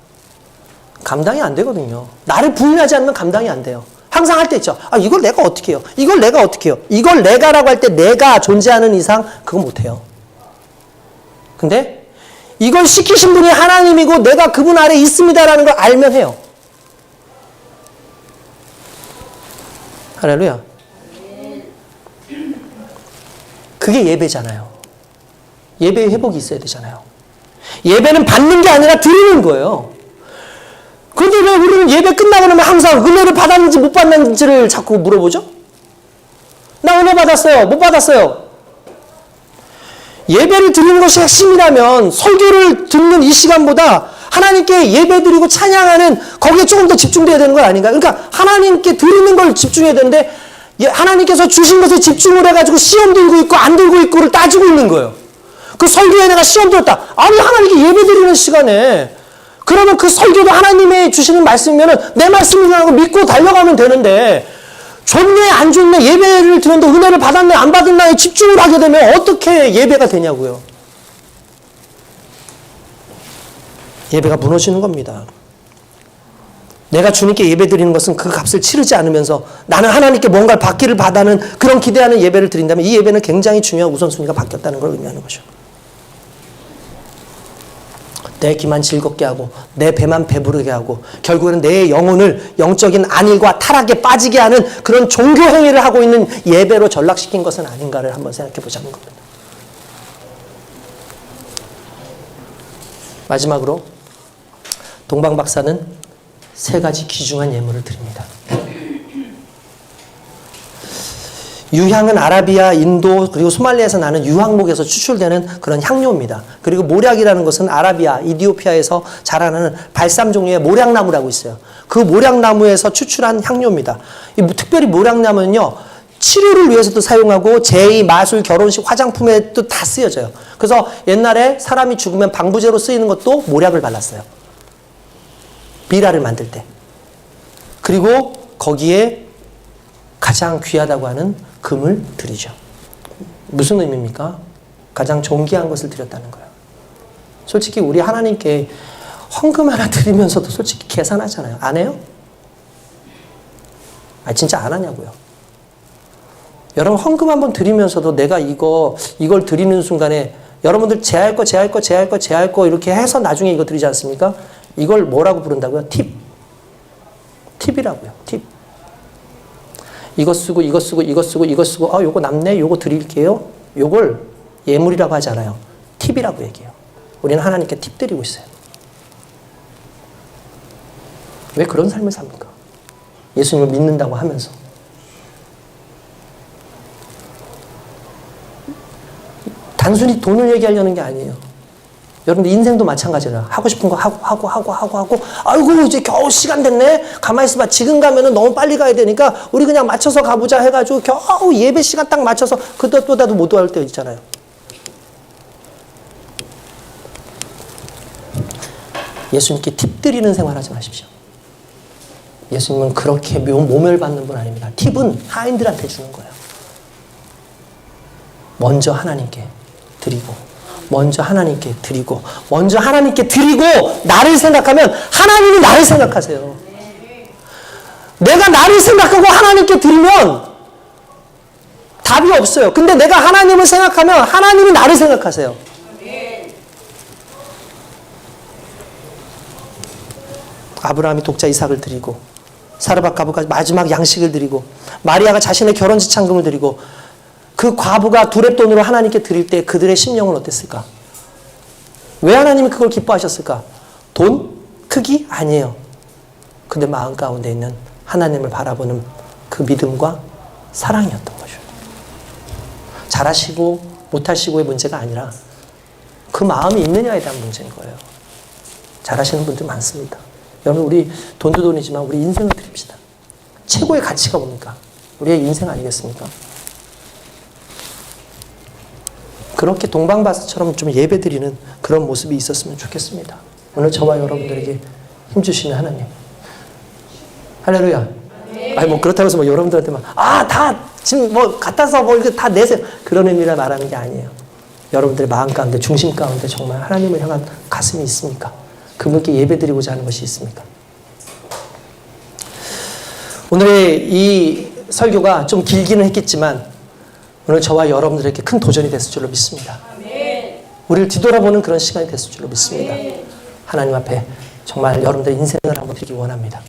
감당이 안 되거든요. 나를 부인하지 않으면 감당이 안 돼요. 항상 할 때 있죠. 이걸 내가 어떻게 해요? 이걸 내가 어떻게 해요? 이걸 내가라고 할 때 내가 존재하는 이상 그거 못해요. 근데 이걸 시키신 분이 하나님이고 내가 그분 아래 있습니다라는 걸 알면 해요. 할렐루야. 그게 예배잖아요. 예배의 회복이 있어야 되잖아요. 예배는 받는 게 아니라 드리는 거예요. 그런데 왜 우리는 예배 끝나고 나면 항상 은혜를 받았는지 못 받았는지를 자꾸 물어보죠? 나 은혜 받았어요. 못 받았어요. 예배를 드리는 것이 핵심이라면 설교를 듣는 이 시간보다 하나님께 예배드리고 찬양하는 거기에 조금 더 집중돼야 되는 건 아닌가? 그러니까 하나님께 드리는 걸 집중해야 되는데 하나님께서 주신 것에 집중을 해가지고 시험 들고 있고 안 들고 있고를 따지고 있는 거예요. 그 설교에 내가 시험 들었다. 아니 하나님께 예배드리는 시간에 그러면 그 설교도 하나님이 주시는 말씀이면은 내 말씀이라고 믿고 달려가면 되는데 좋네 안 좋네 예배를 드렸는데 은혜를 받았네 안 받았나에 집중을 하게 되면 어떻게 예배가 되냐고요. 예배가 무너지는 겁니다. 내가 주님께 예배 드리는 것은 그 값을 치르지 않으면서 나는 하나님께 뭔가를 받기를 바라는 그런 기대하는 예배를 드린다면 이 예배는 굉장히 중요한 우선순위가 바뀌었다는 걸 의미하는 거죠. 내 귀만 즐겁게 하고 내 배만 배부르게 하고 결국에는 내 영혼을 영적인 안일과 타락에 빠지게 하는 그런 종교 행위를 하고 있는 예배로 전락시킨 것은 아닌가를 한번 생각해 보자는 겁니다. 마지막으로 동방 박사는 3가지 귀중한 예물을 드립니다. 유향은 아라비아, 인도 그리고 소말리아에서 나는 유황목에서 추출되는 그런 향료입니다. 그리고 모략이라는 것은 아라비아, 이디오피아에서 자라나는 발삼 종류의 모략나무라고 있어요. 그 모략나무에서 추출한 향료입니다. 특별히 모략나무는요, 치료를 위해서도 사용하고 제의, 마술, 결혼식, 화장품에도 다 쓰여져요. 그래서 옛날에 사람이 죽으면 방부제로 쓰이는 것도 모략을 발랐어요. 미라를 만들 때. 그리고 거기에 가장 귀하다고 하는 금을 드리죠. 무슨 의미입니까? 가장 존귀한 것을 드렸다는 거예요. 솔직히 우리 하나님께 헌금 하나 드리면서도 솔직히 계산하잖아요. 안 해요? 진짜 안 하냐고요. 여러분 헌금 한번 드리면서도 내가 이걸 드리는 순간에 여러분들 제할 거 이렇게 해서 나중에 이거 드리지 않습니까? 이걸 뭐라고 부른다고요? 팁. 팁이라고요. 팁. 이거 쓰고 요거 남네? 요거 드릴게요. 요걸 예물이라고 하지 않아요. 팁이라고 얘기해요. 우리는 하나님께 팁 드리고 있어요. 왜 그런 삶을 삽니까? 예수님을 믿는다고 하면서. 단순히 돈을 얘기하려는 게 아니에요. 여러분들 인생도 마찬가지라. 하고 싶은 거 하고 아이고 이제 겨우 시간 됐네. 가만히 있어봐. 지금 가면은 너무 빨리 가야 되니까 우리 그냥 맞춰서 가보자 해가지고 겨우 예배 시간 딱 맞춰서 그때보다도 못 할 때 있잖아요. 예수님께 팁 드리는 생활하지 마십시오. 예수님은 그렇게 모멸받는 분 아닙니다. 팁은 하인들한테 주는 거예요. 먼저 하나님께 드리고 먼저 하나님께 드리고 나를 생각하면 하나님이 나를 생각하세요. 내가 나를 생각하고 하나님께 드리면 답이 없어요. 근데 내가 하나님을 생각하면 하나님이 나를 생각하세요. 아브라함이 독자 이삭을 드리고 사르밧 과부가 마지막 양식을 드리고 마리아가 자신의 결혼 지참금을 드리고 그 과부가 두렙돈으로 하나님께 드릴 때 그들의 심령은 어땠을까? 왜 하나님이 그걸 기뻐하셨을까? 돈? 크기? 아니에요. 근데 마음 가운데 있는 하나님을 바라보는 그 믿음과 사랑이었던 거죠. 잘하시고 못하시고의 문제가 아니라 그 마음이 있느냐에 대한 문제인 거예요. 잘하시는 분들 많습니다. 여러분 우리 돈도 돈이지만 우리 인생을 드립시다. 최고의 가치가 뭡니까? 우리의 인생 아니겠습니까? 그렇게 동방바사처럼 좀 예배드리는 그런 모습이 있었으면 좋겠습니다. 오늘 저와 여러분들에게 힘주시는 하나님. 할렐루야. 뭐 그렇다고 해서 여러분들한테만 다 지금 갖다서 이렇게 다 내세요. 그런 의미를 말하는 게 아니에요. 여러분들의 마음 가운데 중심 가운데 정말 하나님을 향한 가슴이 있습니까? 그분께 예배드리고자 하는 것이 있습니까? 오늘의 이 설교가 좀 길기는 했겠지만 오늘 저와 여러분들에게 큰 도전이 됐을 줄로 믿습니다. 우리를 뒤돌아보는 그런 시간이 됐을 줄로 믿습니다. 하나님 앞에 정말 여러분들의 인생을 한번 드리기 원합니다.